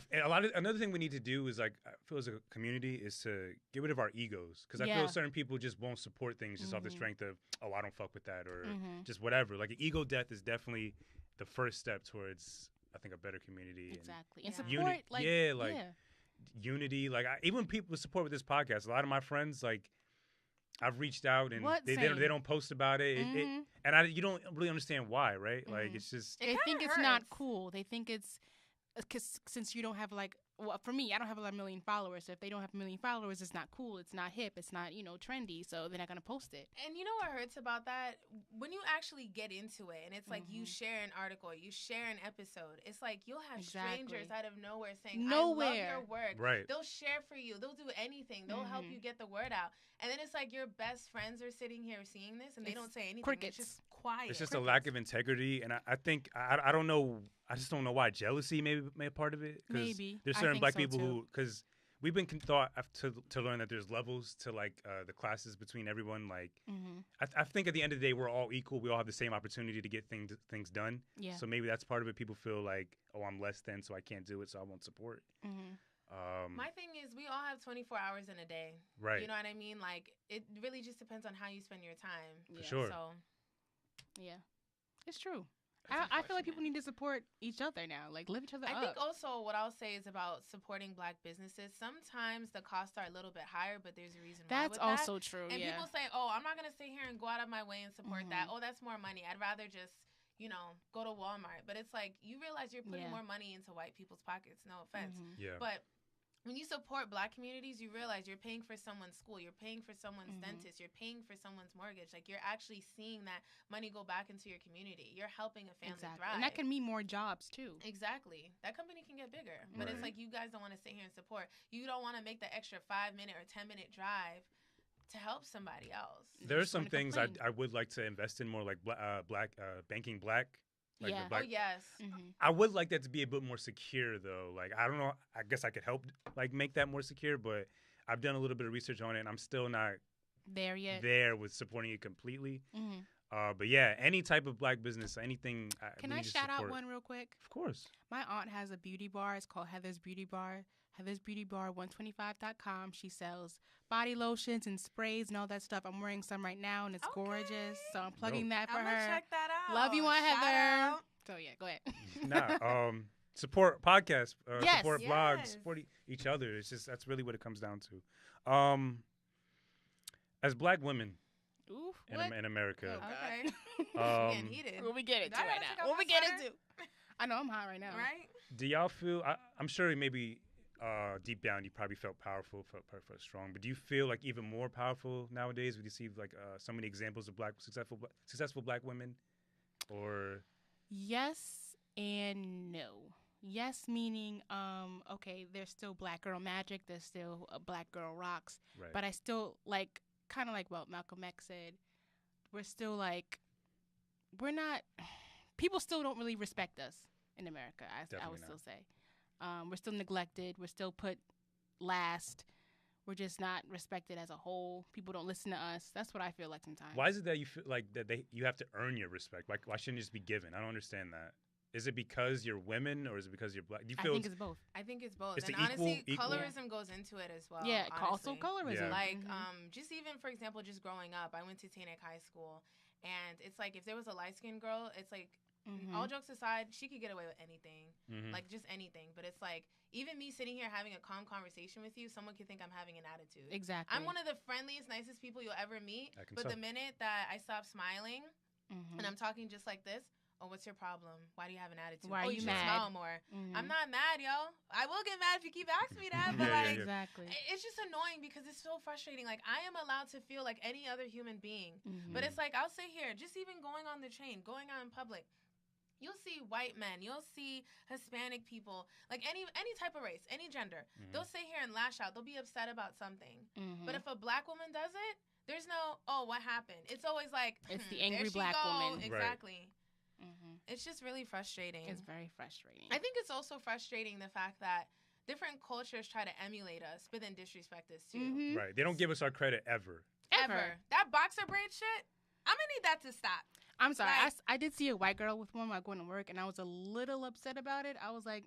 Another thing we need to do is like I feel as a community is to get rid of our egos because I feel certain people just won't support things just off the strength of I don't fuck with that or just whatever. Like ego death is definitely the first step towards I think a better community. Exactly, and support unity. Like even people with support with this podcast. A lot of my friends like I've reached out and they don't post about it, and you don't really understand why, right? Like it's just they think it's not cool. They think it's. Because since you don't have for me, I don't have a million followers. So if they don't have a million followers, it's not cool. It's not hip. It's not, trendy. So they're not going to post it. And you know what hurts about that? When you actually get into it and it's like you share an article, you share an episode, it's like you'll have strangers out of nowhere saying, I love your work. Right. They'll share for you. They'll do anything. They'll help you get the word out. And then it's like your best friends are sitting here seeing this and they don't say anything. Crickets. It's just quiet. It's just a lack of integrity. And I think, I don't know, I just don't know why jealousy may be a part of it. Maybe. There's certain Black people who, because we've been taught to learn that there's levels to like the classes between everyone. Like, I think at the end of the day, we're all equal. We all have the same opportunity to get things done. Yeah. So maybe that's part of it. People feel like, oh, I'm less than, so I can't do it, so I won't support. My thing is, we all have 24 hours in a day. Right. You know what I mean? Like, it really just depends on how you spend your time. For sure. So, yeah, it's true. I feel like people need to support each other now. Like, lift each other up. I think also what I'll say is about supporting Black businesses. Sometimes the costs are a little bit higher, but there's a reason why. That's also true. And people say, oh, I'm not going to sit here and go out of my way and support that. Oh, that's more money. I'd rather just, go to Walmart. But it's like, you realize you're putting more money into white people's pockets. No offense. Yeah. But when you support Black communities, you realize you're paying for someone's school, you're paying for someone's dentist, you're paying for someone's mortgage. Like, you're actually seeing that money go back into your community. You're helping a family thrive. And that can mean more jobs, too. Exactly. That company can get bigger. But it's like, you guys don't want to sit here and support. You don't want to make the extra 5-minute or 10-minute drive to help somebody else. There are some things I would like to invest in more, like banking Black. Like Oh, yes. I would like that to be a bit more secure, though. Like, I don't know. I guess I could help, like, make that more secure, but I've done a little bit of research on it, and I'm still not there yet. There with supporting it completely. But yeah, any type of Black business, anything. Can I shout out one real quick? Of course. My aunt has a beauty bar. It's called Heather's Beauty Bar. Heather's Beauty Bar, 125.com. She sells body lotions and sprays and all that stuff. I'm wearing some right now, and it's gorgeous. So I'm plugging that for her. I'm going to check that out. Love you, Aunt Heather. Out. So, yeah, go ahead. Support podcasts, yes, support blogs, support each other. It's just, that's really what it comes down to. As Black women in America. Okay. What we get into right now. What we get into. I know I'm hot right now. Right? Do y'all feel? I'm sure maybe deep down you probably felt powerful, felt strong. But do you feel like even more powerful nowadays when you see like so many examples of successful black women? Or Yes and no. Yes, meaning, okay, there's still black girl magic. There's still black girl rocks. right? But I still like, kind of like what Malcolm X said. We're still like, we're not. People still don't really respect us in America. I Definitely would not. still say, we're still neglected. We're still put last. We're just not respected as a whole. People don't listen to us. That's what I feel like sometimes. Why is it that you feel like that you have to earn your respect? Like, why shouldn't it just be given? I don't understand that. Is it because you're women or is it because you're black? Do you I feel think it's both. I think it's both. It's and the honestly, equal- colorism goes into it as well. Yeah, also honestly. colorism. Yeah. Like, Mhm. just even, for example, just growing up, I went to Teaneck High School. And it's like, if there was a light-skinned girl, it's like, Mhm. all jokes aside, she could get away with anything. Mhm. Like, just anything. But it's like, even me sitting here having a calm conversation with you, someone could think I'm having an attitude. Exactly. I'm one of the friendliest, nicest people you'll ever meet. I can But tell. the minute that I stop smiling Mhm. and I'm talking just like this, oh, what's your problem? Why do you have an attitude? Why are oh, you should mad? smile more. Mhm. I'm not mad, yo. I will get mad if you keep asking me that. But Yeah, yeah, like, yeah. Exactly. it's just annoying because it's so frustrating. Like, I am allowed to feel like any other human being. Mhm. But it's like, I'll sit here, just even going on the train, going out in public. You'll see white men, you'll see Hispanic people, like any type of race, any gender. Mhm. They'll sit here and lash out. They'll be upset about something. Mhm. But if a black woman does it, there's no, oh, what happened? It's always like, It's the there angry she black go. woman. Right. Exactly. Mhm. It's just really frustrating. It's very frustrating. I think it's also frustrating the fact that different cultures try to emulate us, but then disrespect us too. Mhm. Right. They don't give us our credit ever. Ever. That boxer braid shit, I'm gonna need that to stop. I'm sorry. Like- I did see a white girl with one while going to work, and I was a little upset about it. I was like,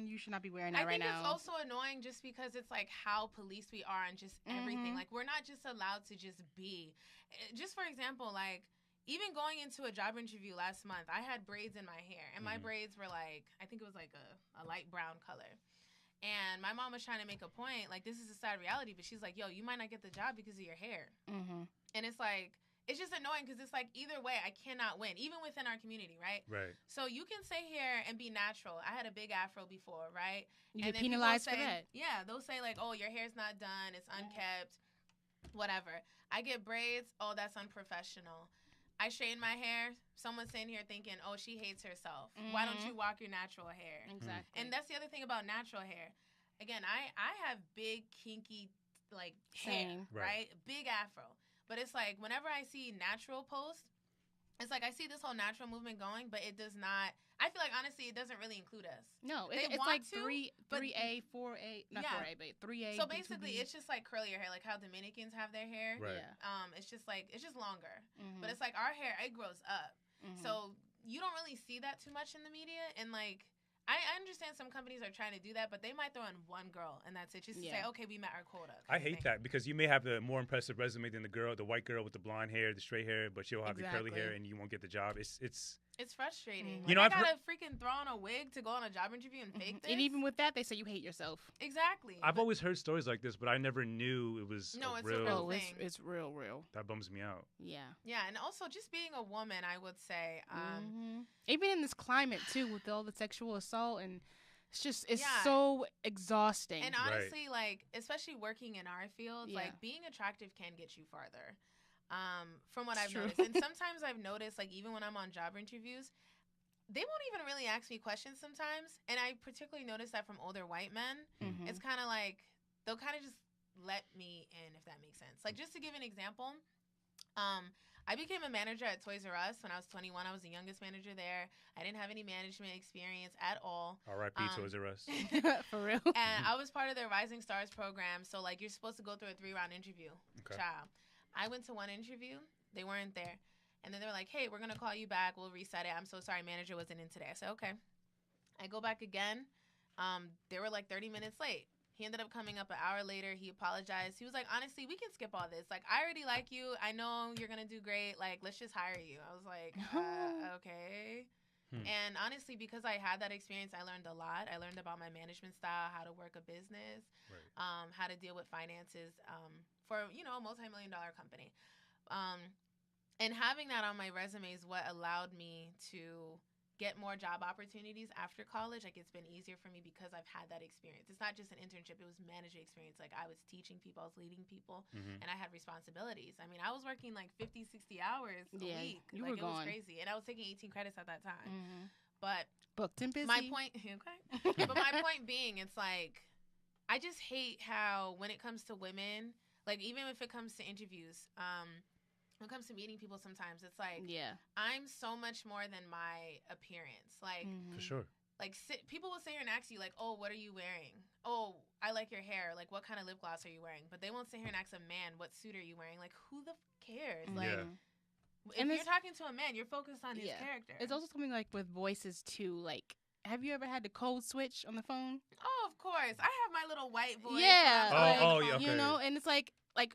you should not be wearing that I right think now. it's also annoying just because it's like how police we are and just everything. Mhm. Like, we're not just allowed to just be. Just for example, like, even going into a job interview last month, I had braids in my hair, and my Mhm. braids were like, I think it was like a light brown color. And my mom was trying to make a point, like, this is a sad reality, but she's like, yo, you might not get the job because of your hair. Mhm. And it's like, it's just annoying because it's like, either way, I cannot win, even within our community, right? Right. So you can sit here and be natural. I had a big afro before, right? You And get then people penalized say, for that. Yeah, they'll say like, oh, your hair's not done, it's unkept, whatever. I get braids, oh, that's unprofessional. I straighten my hair, someone's sitting here thinking, oh, she hates herself. Why don't Mhm. you rock your natural hair? Exactly. And that's the other thing about natural hair. Again, I have big, kinky, like, hair, Same. Right. right? Big afro. But it's like, whenever I see natural posts, it's like I see this whole natural movement going, but it does not. I feel like, honestly, it doesn't really include us. No, They it's want like to, 3A, 4A, not Yeah. 4A, but 3A. So B2B. basically, it's just like curlier hair, like how Dominicans have their hair. Right. Yeah. It's just like, it's just longer. Mhm. But it's like our hair, it grows up. Mhm. So you don't really see that too much in the media. And like, I understand some companies are trying to do that, but they might throw in one girl and that's it. Just to say, Yeah. okay, we met our quota. kind I of hate thing. that because you may have the more impressive resume than the white girl with the blonde hair, the straight hair, but she'll have the curly hair Exactly. and you won't get the job. It's It's frustrating. Mhm. Like, You know, I I've gotta freaking throw on a wig to go on a job interview and fake this. And even with that, they say you hate yourself. Exactly. I've But- always heard stories like this, but I never knew it was No, a it's a real. real Oh, thing. it's real. That bums me out. Yeah. Yeah, and also just being a woman, I would say. Even in this climate too, with all the sexual assault, and it's Yeah. so exhausting. And honestly, like, especially working in our field, Yeah. like, being attractive can get you farther. From what It's I've true. noticed. And sometimes I've noticed, like, even when I'm on job interviews, they won't even really ask me questions sometimes. And I particularly notice that from older white men. Mhm. It's kind of like, they'll kind of just let me in, if that makes sense. Like, just to give an example, I became a manager at Toys R Us when I was 21. I was the youngest manager there. I didn't have any management experience at all. R.I.P. Toys R Us. For real. And I was part of their Rising Stars program. So, like, you're supposed to go through a 3-round interview. Okay. Child. I went to one interview. They weren't there. And then they were like, hey, we're going to call you back. We'll reset it. I'm so sorry. Manager wasn't in today. I said, okay. I go back again. They were like 30 minutes late. He ended up coming up an hour later. He apologized. He was like, honestly, we can skip all this. Like, I already like you. I know you're going to do great. Like, let's just hire you. I was like, okay. And honestly, because I had that experience, I learned a lot. I learned about my management style, how to work a business, Right. how to deal with finances for, a multi-million-dollar company. And having that on my resume is what allowed me to get more job opportunities after college. Like, it's been easier for me because I've had that experience. It's not just an internship, it was management experience. Like, I was teaching people, I was leading people, and I had responsibilities. I mean, I was working like 50, 60 hours a week. You like, were it was crazy. And I was taking 18 credits at that time. But booked and busy. my point, okay. But my point being, it's like, I just hate how when it comes to women, like, even if it comes to interviews, when it comes to meeting people, sometimes it's like, I'm so much more than my appearance. Like, for sure. Like, people will sit here and ask you, like, oh, what are you wearing? Oh, I like your hair. Like, what kind of lip gloss are you wearing? But they won't sit here and ask a man, what suit are you wearing? Like, who the cares? Like, if you're talking to a man, you're focused on his character. It's also something like with voices too. Like, have you ever had to code switch on the phone? Oh, of course. I have my little white voice. Yeah. Okay. You know, and it's like,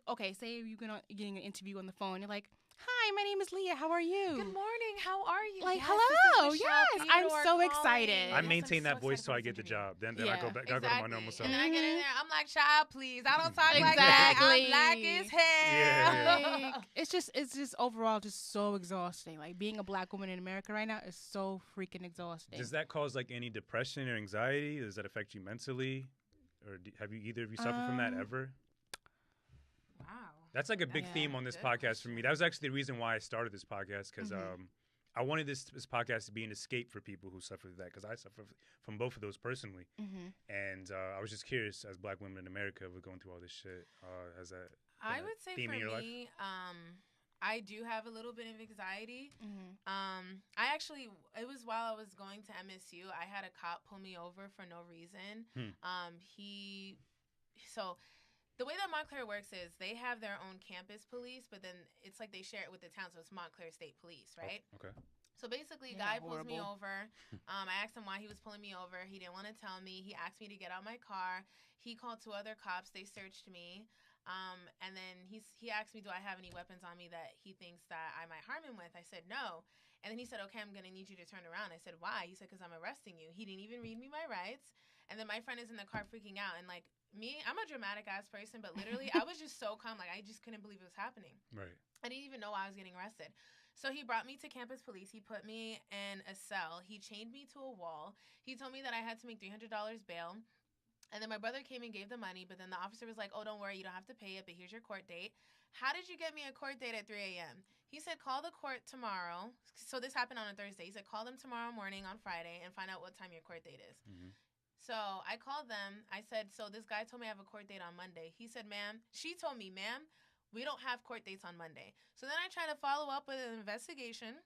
okay, say you're getting an interview on the phone. You're like, hi, my name is Leah. How are you? Good morning. How are you? Like, hello. Yes, I'm so excited. I maintain that voice till I get the job. Then I go back. I go to my normal self. And then I get in there. I'm like, child, please. I don't talk like that. I'm black as hell. Like, it's just overall just so exhausting. Like, being a black woman in America right now is so freaking exhausting. Does that cause like any depression or anxiety? Does that affect you mentally? Or have you either of you suffered from that ever? Wow. That's like a big theme on this podcast for me. That was actually the reason why I started this podcast, because I wanted this podcast to be an escape for people who suffer that, because I suffer from both of those personally. And I was just curious, as black women in America, we're going through all this shit. Has that I would say theme for in your me, life? I do have a little bit of anxiety. I actually, it was while I was going to MSU, I had a cop pull me over for no reason. The way that Montclair works is they have their own campus police, but then it's like they share it with the town, so it's Montclair State Police, right? Okay. So basically, guy pulls me over. I asked him why he was pulling me over. He didn't want to tell me. He asked me to get out my car. He called 2 other cops. They searched me. And then he asked me, do I have any weapons on me that he thinks that I might harm him with? I said, no. And then he said, okay, I'm going to need you to turn around. I said, why? He said, because I'm arresting you. He didn't even read me my rights. And then my friend is in the car freaking out. And like, me, I'm a dramatic-ass person, but literally, I was just so calm. Like, I just couldn't believe it was happening. Right. I didn't even know I was getting arrested. So he brought me to campus police. He put me in a cell. He chained me to a wall. He told me that I had to make $300 bail. And then my brother came and gave the money, but then the officer was like, oh, don't worry, you don't have to pay it, but here's your court date. How did you get me a court date at 3 a.m.? He said, call the court tomorrow. So this happened on a Thursday. He said, call them tomorrow morning on Friday and find out what time your court date is. So I called them. I said, so this guy told me I have a court date on Monday. He said, she told me, ma'am, we don't have court dates on Monday. So then I tried to follow up with an investigation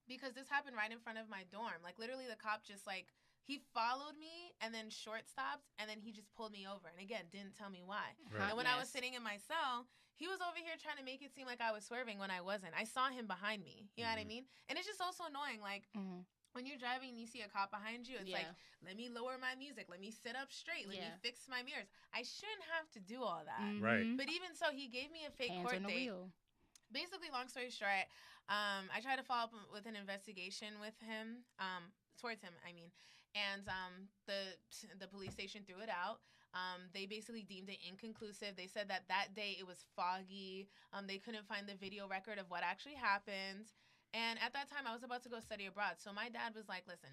because this happened right in front of my dorm. Like, literally, the cop just, like, he followed me and then short stopped, and then he just pulled me over. And again, didn't tell me why. Right. And when I was sitting in my cell, he was over here trying to make it seem like I was swerving when I wasn't. I saw him behind me. You know what I mean? And it's just also annoying. Like, when you're driving and you see a cop behind you, it's like, let me lower my music. Let me sit up straight. Let me fix my mirrors. I shouldn't have to do all that. Right. But even so, he gave me a fake Hands court on the date. wheel. Basically, long story short, I tried to follow up with an investigation with him, towards him, I mean. And the police station threw it out. They basically deemed it inconclusive. They said that day it was foggy. They couldn't find the video record of what actually happened. And at that time, I was about to go study abroad. So my dad was like, listen,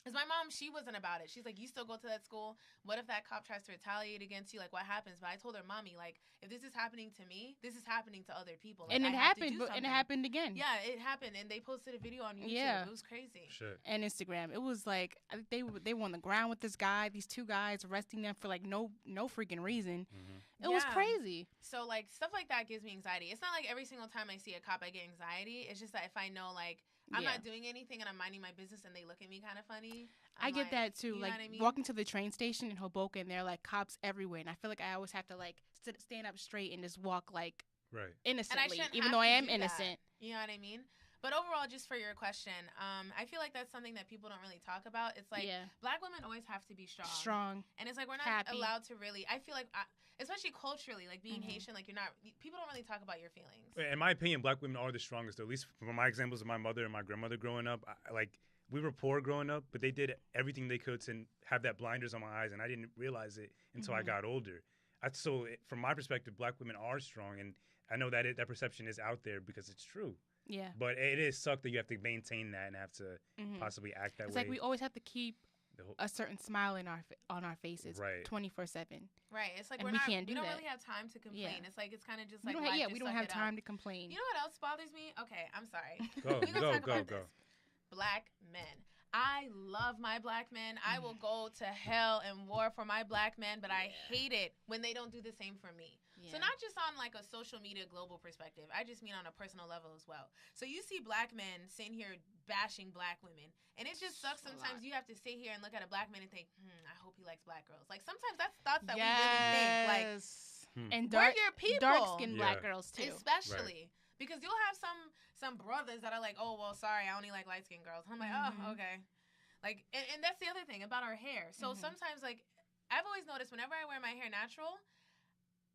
because my mom, she wasn't about it. She's like, you still go to that school? What if that cop tries to retaliate against you? Like, what happens? But I told her, Mommy, like, if this is happening to me, this is happening to other people. Like, and it happened, and it happened again. Yeah, it happened. And they posted a video on YouTube. Yeah. It was crazy. Shit. And Instagram. It was like, I think they were on the ground with this guy, these 2 guys, arresting them for, like, no freaking reason. It was crazy. So, like, stuff like that gives me anxiety. It's not like every single time I see a cop, I get anxiety. It's just that if I know, like, I'm not doing anything and I'm minding my business and they look at me kind of funny. I get that too. You like, know what I mean? walking to the train station in Hoboken, there are like cops everywhere, and I feel like I always have to like stand up straight and just walk like innocently, even though I am innocent. You know what I mean? But overall, just for your question, I feel like that's something that people don't really talk about. It's like black women always have to be strong. And it's like we're not allowed to really. I feel like, especially culturally, like being Haitian, like people don't really talk about your feelings. In my opinion, black women are the strongest, at least from my examples of my mother and my grandmother growing up. We were poor growing up, but they did everything they could to have that blinders on my eyes, and I didn't realize it until I got older. So from my perspective, black women are strong, and I know that that perception is out there because it's true. Yeah. But it is sucked that you have to maintain that and have to Mhm. possibly act that It's way. like we always have to keep The whole- a certain smile on our faces, Right. 24/7. Right. It's like And we can't do don't that. really have time to complain. Yeah. It's like it's kind of just We like don't have, life, just we don't suck have it up. time to complain. You know what else bothers me? Okay, I'm sorry. Go, We gonna go, talk go, about go. this. Black men. I love my black men. I will go to hell and war for my black men, but I hate it when they don't do the same for me. Yeah. So not just on like a social media global perspective, I just mean on a personal level as well. So you see black men sitting here bashing black women, and it just sucks. Sometimes you have to sit here and look at a black man and think, I hope he likes black girls. Like sometimes that's thoughts that we really think. Like, and we're your people. dark-skinned black Yeah. girls too. Especially because you'll have some brothers that are like, oh well, sorry, I only like light skinned girls. I'm like, oh okay. Like, and that's the other thing about our hair. So sometimes, like, I've always noticed whenever I wear my hair natural,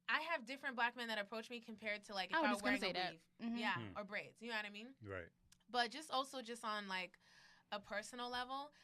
I have different black men that approach me compared to like if I was were wearing gonna a say that. weave, yeah, or braids. You know what I mean? Right. But just on like a personal level,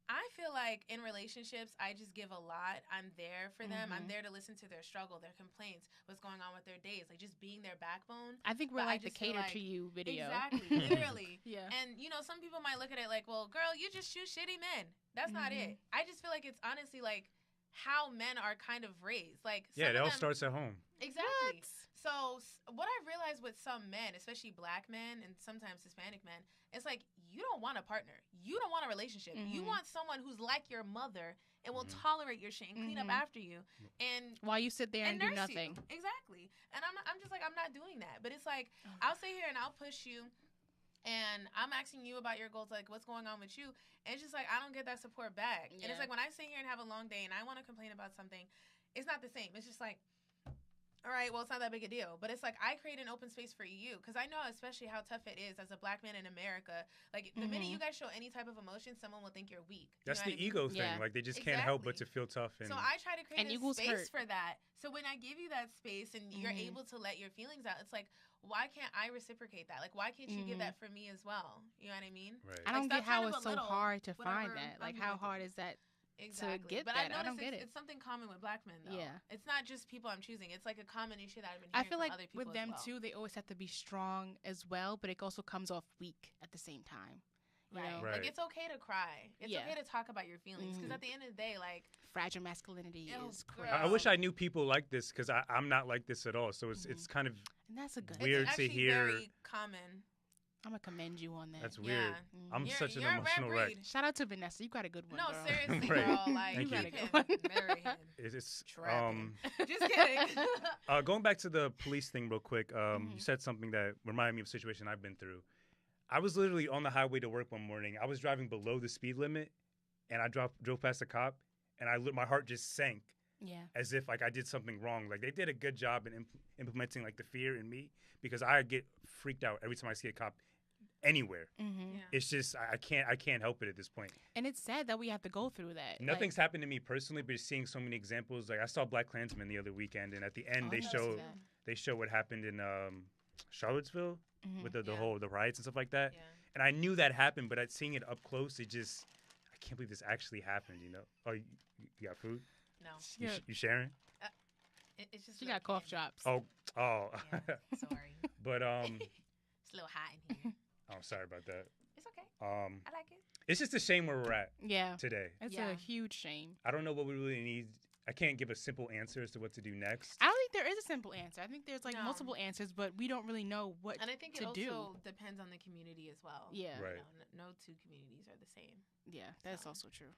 I feel like in relationships, I just give a lot. I'm there for them. I'm there to listen to their struggle, their complaints, what's going on with their days, like just being their backbone. I think we're But I like the just feel cater like- to you video. Exactly, literally. Yeah. And, you know, some people might look at it like, well, girl, you just choose shitty men. That's not it. I just feel like it's honestly like how men are kind of raised. Like, Yeah, some it of all them- starts at home. Exactly. So what I've realized with some men, especially black men and sometimes Hispanic men, it's like you don't want a partner. You don't want a relationship. You want someone who's like your mother and will tolerate your shit and clean up after you. And While you sit there and do nurse nothing. you. Exactly. And I'm just like, I'm not doing that. But it's like, I'll sit here and I'll push you. And I'm asking you about your goals, like what's going on with you. And it's just like, I don't get that support back. And it's like when I sit here and have a long day and I want to complain about something, it's not the same. It's just like, all right, well, it's not that big a deal. But it's like I create an open space for you because I know especially how tough it is as a black man in America. Like the minute you guys show any type of emotion, someone will think you're weak. You That's know the what I mean? ego thing. Yeah. Like they just can't help but to feel tough. And So I try to create And a equals space hurt. for that. So when I give you that space and you're able to let your feelings out, it's like, why can't I reciprocate that? Like, why can't you give that for me as well? You know what I mean? right. I don't stop get how trying to it's so belittle hard to whatever find that. Like, I'm how going hard through. is that? Exactly. get but that. I've I don't noticed get it. it's something common with black men, though. Yeah. It's not just people I'm choosing. It's like a common issue that I've been I hearing feel from like other people with them as well. too, they always have to be strong as well, but it also comes off weak at the same time. You Right. know? Right. Like, it's okay to cry. It's Yeah. okay to talk about your feelings. Because at the end of the day, like, Fragile masculinity Oh, is girl. crazy. I wish I knew people like this because I'm not like this at all. So it's kind of And that's a good Weird it's to actually hear- very common. I'm going to commend you on that. that's Yeah. weird. I'm You're- such an you're a rare emotional wreck. breed. Shout out to Vanessa. You got a good one, No, girl. seriously, Right. girl. Like, Thank keep you. him. Marry him. It's Trapping. Just kidding. going back to the police thing real quick. Mm-hmm. You said something that reminded me of a situation I've been through. I was literally on the highway to work one morning. I was driving below the speed limit, and I drove past a cop, and my heart just sank Yeah. as if like I did something wrong. Like they did a good job in implementing like the fear in me because I get freaked out every time I see a cop anywhere. Mm-hmm. Yeah. It's just I can't help it at this point. And it's sad that we have to go through that. Nothing's happened to me personally, but just seeing so many examples. Like I saw Black Klansman the other weekend, and at the end Oh, they I didn't show see that. what happened in Charlottesville with the Yeah. whole the riots and stuff like that. Yeah. And I knew that happened, but seeing it up close, I can't believe this actually happened. You know? Oh, you got food? No. You sharing? It's just She a little got cough candy. drops. Oh. Yeah, sorry. But It's a little hot in here. oh, sorry about that. It's okay. I like it. It's just a shame where we're at Yeah. today. It's Yeah. a huge shame. I don't know what we really need. I can't give a simple answer as to what to do next. I don't think there is a simple answer. I think there's like No. multiple ansers, but we don't really know what And I think it to also do. depends on the community as well. Yeah. Right. You know, no two communities are the same. Yeah, that's So. also true.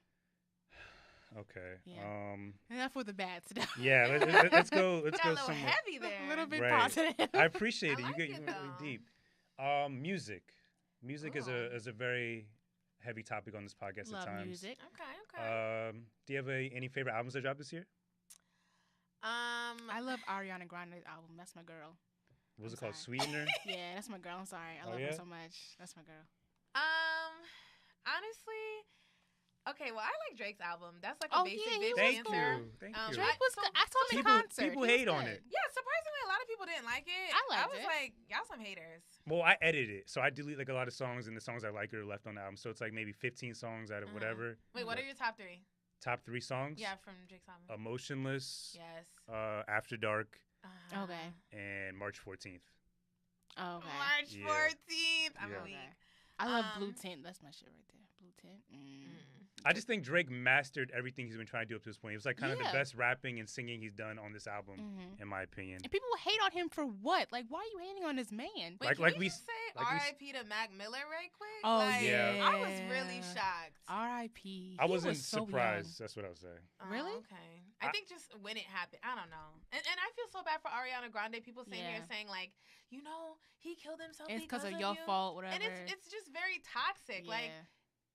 Okay. Yeah. Enough with the bad stuff. Yeah. Let's go. Let's Got go a little somewhere. heavy there. a little bit Right. positive. I appreciate it. I like You it, get really though. deep. Music. Music is Ooh. a very heavy topic on this podcast Love at times. music. Okay. Do you have any favorite albums that dropped this year? I love Ariana Grande's album. That's my girl. What was I'm it called? sorry. Sweetener. Yeah, that's my girl. I'm sorry. I Oh, love yeah? her so much. That's my girl. Honestly, okay. Well, I like Drake's album. That's like Oh, a basic yeah, he bitch was Thank answer. you. Thank Um, you. Drake was so- good. I saw him in People- concert. people He was hate on good. it. Yeah, surprisingly, a lot of people didn't like it. I liked was it. like, y'all some haters. Well, I edit it, so I delete like a lot of songs, and the songs I like are left on the album. So it's like maybe 15 songs out of whatever. Wait, what are your top three? Top 3 songs? Yeah, from Drake's album. Emotionless, Yes. After Dark, Uh-huh. Okay. and March 14th. Oh, okay. March Yeah. 14th. I'm Yeah. weak. I love Blue Um, Tint. That's my shit right there. Blue Tint. I just think Drake mastered everything he's been trying to do up to this point. It was like kind of the Yeah. best rapping and singing he's done on this album, Mhm. in my opinion. And people hate on him for what? Like, why are you hating on this man? Wait, Like can we we just say like we s- R.I.P. to Mac Miller right quick? Oh, Like, yeah. I was really shocked. R.I.P. I wasn't was so surprised. That's what I was saying. Really? Oh, okay. I think just when it happened, I don't know. And I feel so bad for Ariana Grande. People sitting here Yeah. saying like, you know, he killed himself Young. It's because because of you. your fault, whatever. And it's just very toxic. Yeah. Like,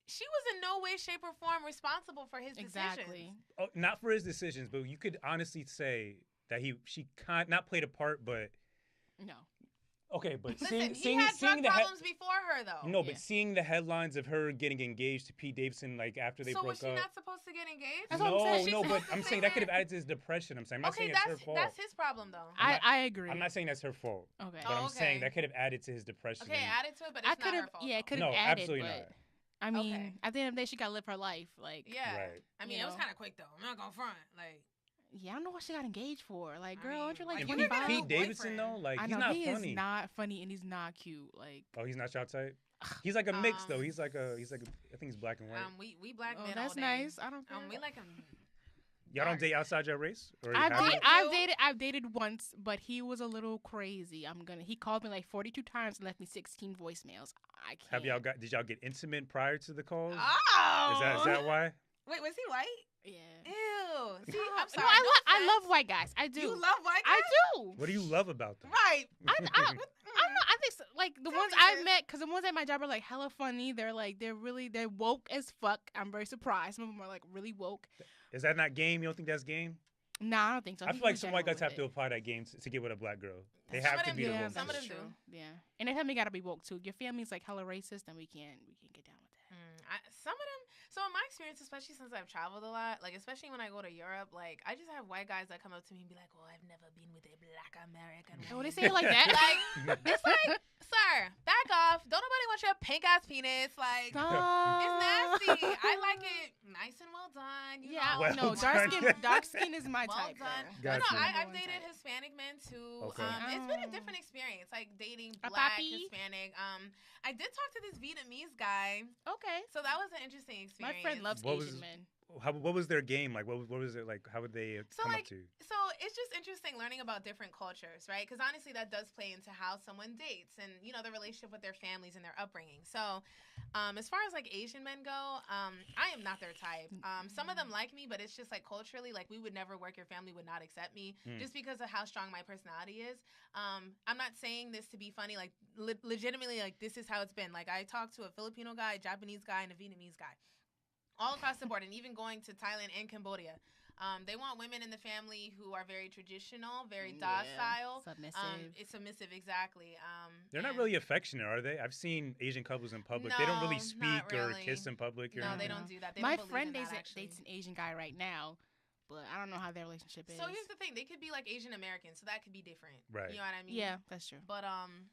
she was in no way, shape, or form responsible for his exactly. decisions. Oh, not for his decisions, but you could honestly say that she not played a part, but No. okay, but Listen, seeing he had drug the problems before her, though. no, but Yeah. seeing the headlines of her getting engaged to Pete Davidson like after they so broke was she up. not supposed to get engaged? That's what I'm saying. She's No, but supposed to I'm say saying that could have added to his depression. I'm saying I'm not Okay, saying it's her fault. that's his problem, though. I'm not- I agree. I'm not saying that's her fault, Okay. but I'm saying okay. that could have added to his depression. Okay, and- add it to it, but it's I could not her have. fault. Yeah, it though. could have No, added. absolutely but, not. I mean, Okay. at the end of the day, she got to live her life. Like, Yeah. Right. I mean, You it was know. kind of quick, though. I'm not going to front. Like, yeah, I don't know what she got engaged for. Like, I girl, mean, aren't you like like, And you Pete, got a 25? new Pete Davidson boyfriend. though, like I he's know not he funny. is not funny and he's not cute. Like, Oh, he's not y'all type. He's like a mix though. Um, He's like a. I think he's black and white. we black oh, men that's all day. nice. I don't care. We like him. Y'all don't dark. date outside your race, or you I've, have date, it? I I've dated once, but he was a little crazy. He called me like 42 times and left me 16 voicemails. I can't. Have y'all got? Did y'all get intimate prior to the calls? Oh! Is that why? Wait, was he white? Yeah. Ew. See, No, I'm sorry. no, I offense. love white guys. I do. You love white I guys? do. What do you love about them? Right. I don't know. I think so, like the Tell ones me, I've sis. met, because the ones at my job are like hella funny. They're woke as fuck. I'm very surprised. Some of them are like really woke. Is that not game? You don't think that's game? Nah, I don't think so. I think feel like he's some white general guys have with to it. apply that game to get with a black girl. They Some have of to them be do. the Yeah, woke. Some of that's them true. do. Yeah, and they tell me gotta be woke too. Your family's like hella racist, and we can't get down with that. Some of them. So in my experience, especially since I've traveled a lot, like especially when I go to Europe, like I just have white guys that come up to me and be like, "Oh, I've never been with a black American Oh, woman." they say it like that. Like it's like, sir, back off. Don't nobody want your pink ass penis. Like it's nasty. I like it nice and well done. You Yeah, know. Well no, dark done. skin is my Well type. done. girl. Gotcha. But no, Number I've one dated type. Hispanic men too. Okay. It's been a Oh. different experience, like dating A black, papi? Hispanic. I did talk to this Vietnamese guy, Okay. so that was an interesting My experience. friend loves What Asian was- men. What was their game like? What was it like? How would they So, come like, up to? So it's just interesting learning about different cultures, right? Because honestly, that does play into how someone dates and the relationship with their families and their upbringing. So, as far as like Asian men go, I am not their type. Some of them like me, but it's just like culturally, like we would never work. Your family would not accept me just because of how strong my personality is. I'm not saying this to be funny. Like legitimately, like this is how it's been. Like I talked to a Filipino guy, a Japanese guy, and a Vietnamese guy. All across the board, and even going to Thailand and Cambodia. They want women in the family who are very traditional, very docile. Submissive. It's submissive, exactly. They're not and- really affectionate, are they? I've seen Asian couples in public. They don't No, really not speak or really. kiss in public. Or No, they anything. don't do that. They My don't believe friend in that, dates actually. an Asian guy right now, but I don't know how their relationship is. So here's the thing: they could be like Asian American, so that could be different. Right. You know what I mean? Yeah, that's true. But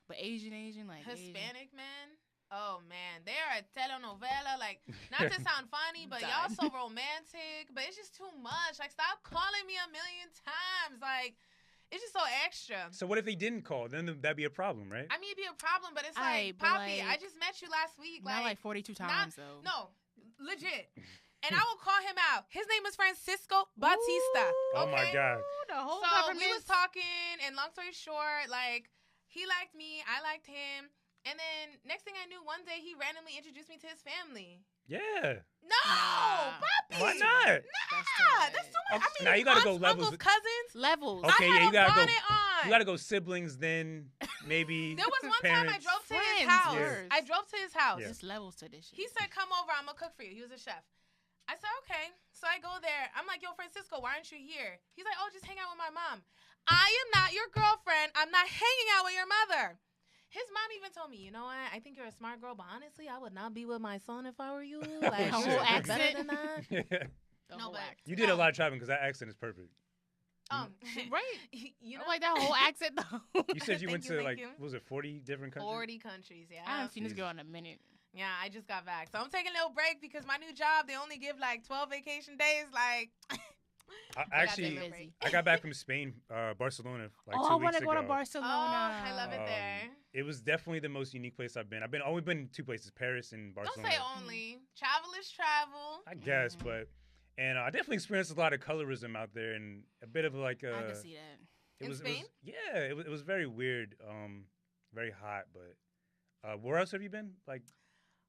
But Asian, like Hispanic men. Oh man, they're a telenovela. Like, not to sound funny, but y'all Done. so romantic. But it's just too much. Like, stop calling me a million times. Like, it's just so extra. So what if they didn't call? Then that'd be a problem, right? I mean, it'd be a problem, but it's Aight, like, but, Poppy, I like, just met you last week. Not like 42 times though. No, legit. And I will call him out. His name is Francisco Batista. Oh my okay? God. The whole So government. we was talking, and long story short, like, he liked me, I liked him. And then next thing I knew, one day he randomly introduced me to his family. Yeah. No, Nah. Poppy. Why not? That's too much. I mean, Now you gotta go aunts, levels. uncles, cousins. Levels. Okay, I had yeah, a you gotta go. bonnet on. You gotta go siblings, then maybe. There was one time I parents. drove to his Friends house. first. I drove to his house. Yeah. Just levels to this shit. He said, "Come over. I'm gonna cook for you." He was a chef. I said, "Okay." So I go there. I'm like, "Yo, Francisco, why aren't you here?" He's like, "Oh, just hang out with my mom." I am not your girlfriend. I'm not hanging out with your mother. His mom even told me, "You know what? I think you're a smart girl, but honestly, I would not be with my son if I were you. Like, Oh, she's shit. better accent. than that." The No, whole but- act. You did a No. lot of traveling because that accent is perfect. Right. You I know, like that whole accent though. You said you went Thank you, to like, thank you. what was it 40 different countries? 40 countries. Yeah. I haven't seen this Jesus. girl in a minute. Yeah, I just got back. So I'm taking a little break because my new job, they only give like 12 vacation days. Like, Actually, busy. I got back from Spain, Barcelona, like 2 I weeks want to ago. go to Barcelona. Oh, I love it there. It was definitely the most unique place I've been. I've only been 2 places, Paris and Don't Barcelona. say only. Travel is travel. I guess, and I definitely experienced a lot of colorism out there and a bit of like I can see that. It In Spain? it was very weird, very hot. But where else have you been? Like,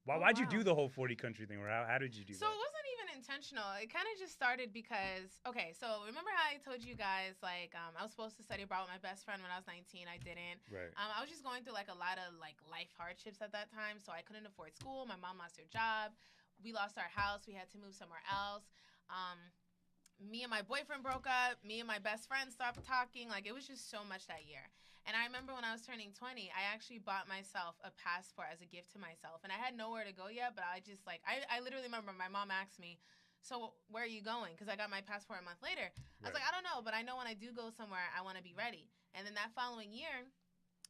why'd you do the whole 40 country thing? Or how did you do So that? it wasn't even intentional. It kind of just started because, okay, so remember how I told you guys, like, I was supposed to study abroad with my best friend when I was 19. I didn't. Right. I was just going through, like, a lot of, like, life hardships at that time. So I couldn't afford school. My mom lost her job. We lost our house. We had to move somewhere else. Me and my boyfriend broke up. Me and my best friend stopped talking. Like, it was just so much that year. And I remember when I was turning 20, I actually bought myself a passport as a gift to myself. And I had nowhere to go yet, but I just, like, I literally remember my mom asked me, so where are you going? Because I got my passport a month later. I was like, I don't know, but I know when I do go somewhere, I want to be ready. And then that following year,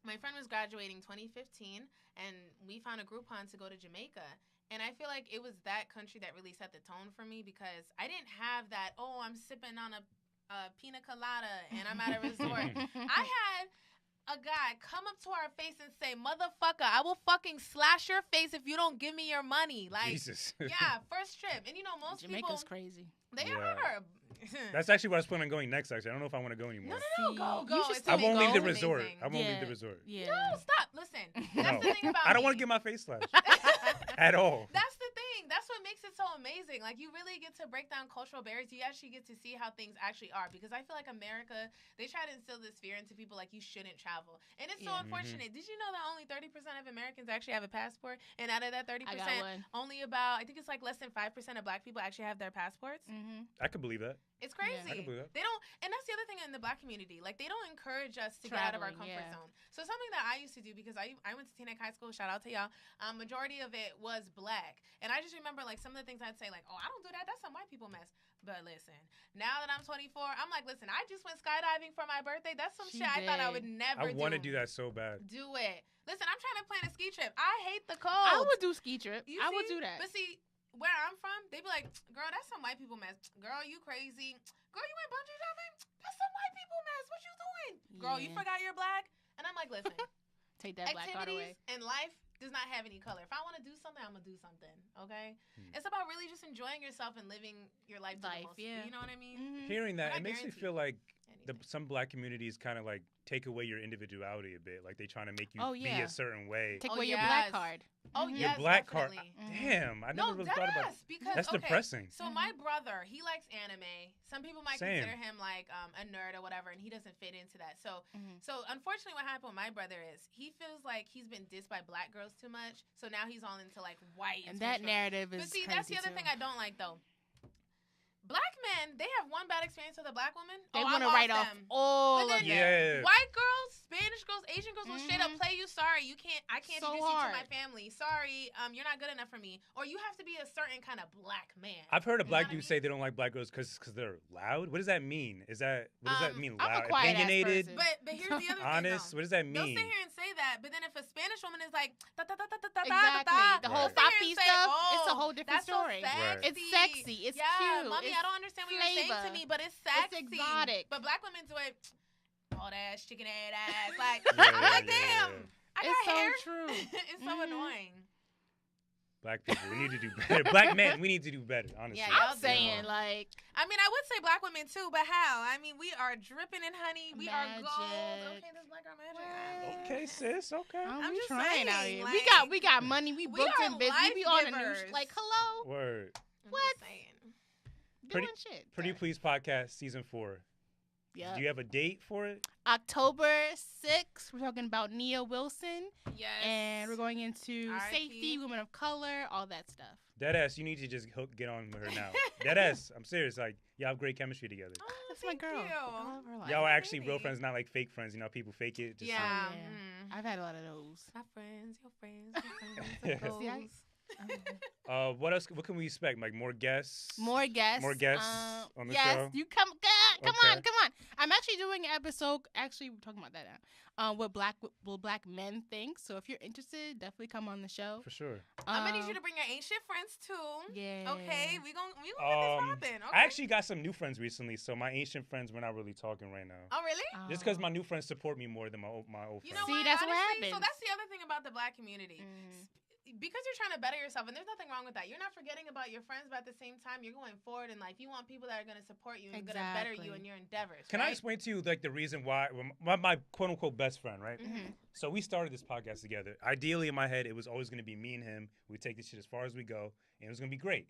my friend was graduating 2015, and we found a Groupon to go to Jamaica. And I feel like it was that country that really set the tone for me because I didn't have that, oh, I'm sipping on a pina colada and I'm at a resort. I had a guy come up to our face and say, motherfucker, I will fucking slash your face if you don't give me your money. Like, Jesus. Yeah, first trip. And, you know, most Jamaica's people, crazy. They Yeah. are. That's actually where I was planning on going next, actually. I don't know if I want to go anymore. No, go. You should It's still I won't leave the amazing. resort. I won't leave the resort. Yeah. No, stop. Listen. That's the thing about I don't want me. to get my face slashed at all. That's the thing. That's what makes it so amazing. Like, you really get to break down cultural barriers. You actually get to see how things actually are. Because I feel like America, they try to instill this fear into people like you shouldn't travel. And it's so unfortunate. Did you know that only 30% of Americans actually have a passport? And out of that 30%, only about, I think it's like less than 5% of black people actually have their passports. I could believe that. It's crazy. I can believe that. They don't, and that's the other thing in the black community. Like, they don't encourage us to get out of our comfort zone. So something that I used to do, because I went to Teaneck High School, shout out to y'all, majority of it was black. And I just remember, like, some of the things I'd say, like, oh, I don't do that. That's some white people mess. But listen, now that I'm 24, I'm like, listen, I just went skydiving for my birthday. That's some shit I thought I would never do. I want to do that so bad. Do it. Listen, I'm trying to plan a ski trip. I hate the cold. I would do ski trip. I would do that. But see, where I'm from, they be like, girl, that's some white people mess. Girl, you crazy. Girl, you went bungee jumping? That's some white people mess. What you doing? Girl, you forgot you're black? And I'm like, listen. Take that black card away. Activities and life does not have any color. If I want to do something, I'm going to do something, okay? It's about really just enjoying yourself and living your life to the most. Yeah. You know what I mean? Hearing that, it makes me feel like some black communities kind of like take away your individuality a bit. Like they trying to make you be a certain way. Take away your black card. Oh, your yes, black definitely. card. Damn, I never really thought about that. Because, that's depressing. So my brother, he likes anime. Some people might consider him like a nerd or whatever, and he doesn't fit into that. So unfortunately what happened with my brother is he feels like he's been dissed by black girls too much. So now he's all into like white. And that narrative is But see, crazy that's the other thing I don't like though. Black men, they have one bad experience with a black woman. They want to write off all of them. White girls, Spanish girls, Asian girls will straight up play you. Sorry, I can't introduce you to my family. Sorry, you're not good enough for me. Or you have to be a certain kind of black man. I've heard a black dude say they don't like black girls because they're loud. What does that mean? What does that mean? Loud, opinionated, but here's the other honest. thing. What does that mean? They'll sit here and say that, but then if a Spanish woman is like the whole papi stuff, it's a whole different story. So it's sexy. It's cute. Mommy, I don't understand what you're saying to me, but it's sexy. It's exotic. But black women do it. All ass, chicken head ass. Like, I'm like, damn. I got hair. It's so true. It's so annoying. Black people, we need to do better. Black men, we need to do better, honestly. Yeah, I'm saying, like... I mean, I would say black women, too, but how? I mean, we are dripping in honey. We are gold. Okay, this black girl magic. Okay, sis, okay. I'm just trying saying, out here. like, we got money. We booked and busy. We on the news. Like, hello? Word. What? Doing shit. Pretty Please Podcast Season 4. Yep. Do you have a date for it? October 6th. We're talking about Nia Wilson. Yes. And we're going into safety, women of color, all that stuff. Deadass, you need to just get on with her now. Deadass, I'm serious. Like, y'all have great chemistry together. Oh, that's my girl. I love her life. Y'all are actually real friends, not like fake friends. You know, people fake it. Just yeah. I've had a lot of those. My friends, your friends, your friends. See, What else? What can we expect? Like more guests? More guests. More guests on the yes, show? you come Okay. on. I'm actually doing an episode. Actually, we're talking about that now. What black men think. So if you're interested, definitely come on the show. For sure. I'm gonna need you to bring your ancient friends too. Yeah. Okay, we gonna get this popping. Okay. I actually got some new friends recently, so my ancient friends we're not really talking right now. Oh really? Just because my new friends support me more than my old You friends. know See, what? that's what Honestly, so happens. that's the other thing about the black community. Because you're trying to better yourself, and there's nothing wrong with that. You're not forgetting about your friends, but at the same time, you're going forward in life. You want people that are going to support you and going to better you in your endeavors. Can I explain to you like the reason why my quote unquote best friend, right? Mm-hmm. So we started this podcast together. Ideally, in my head, it was always going to be me and him. We take this shit as far as we go, and it was going to be great.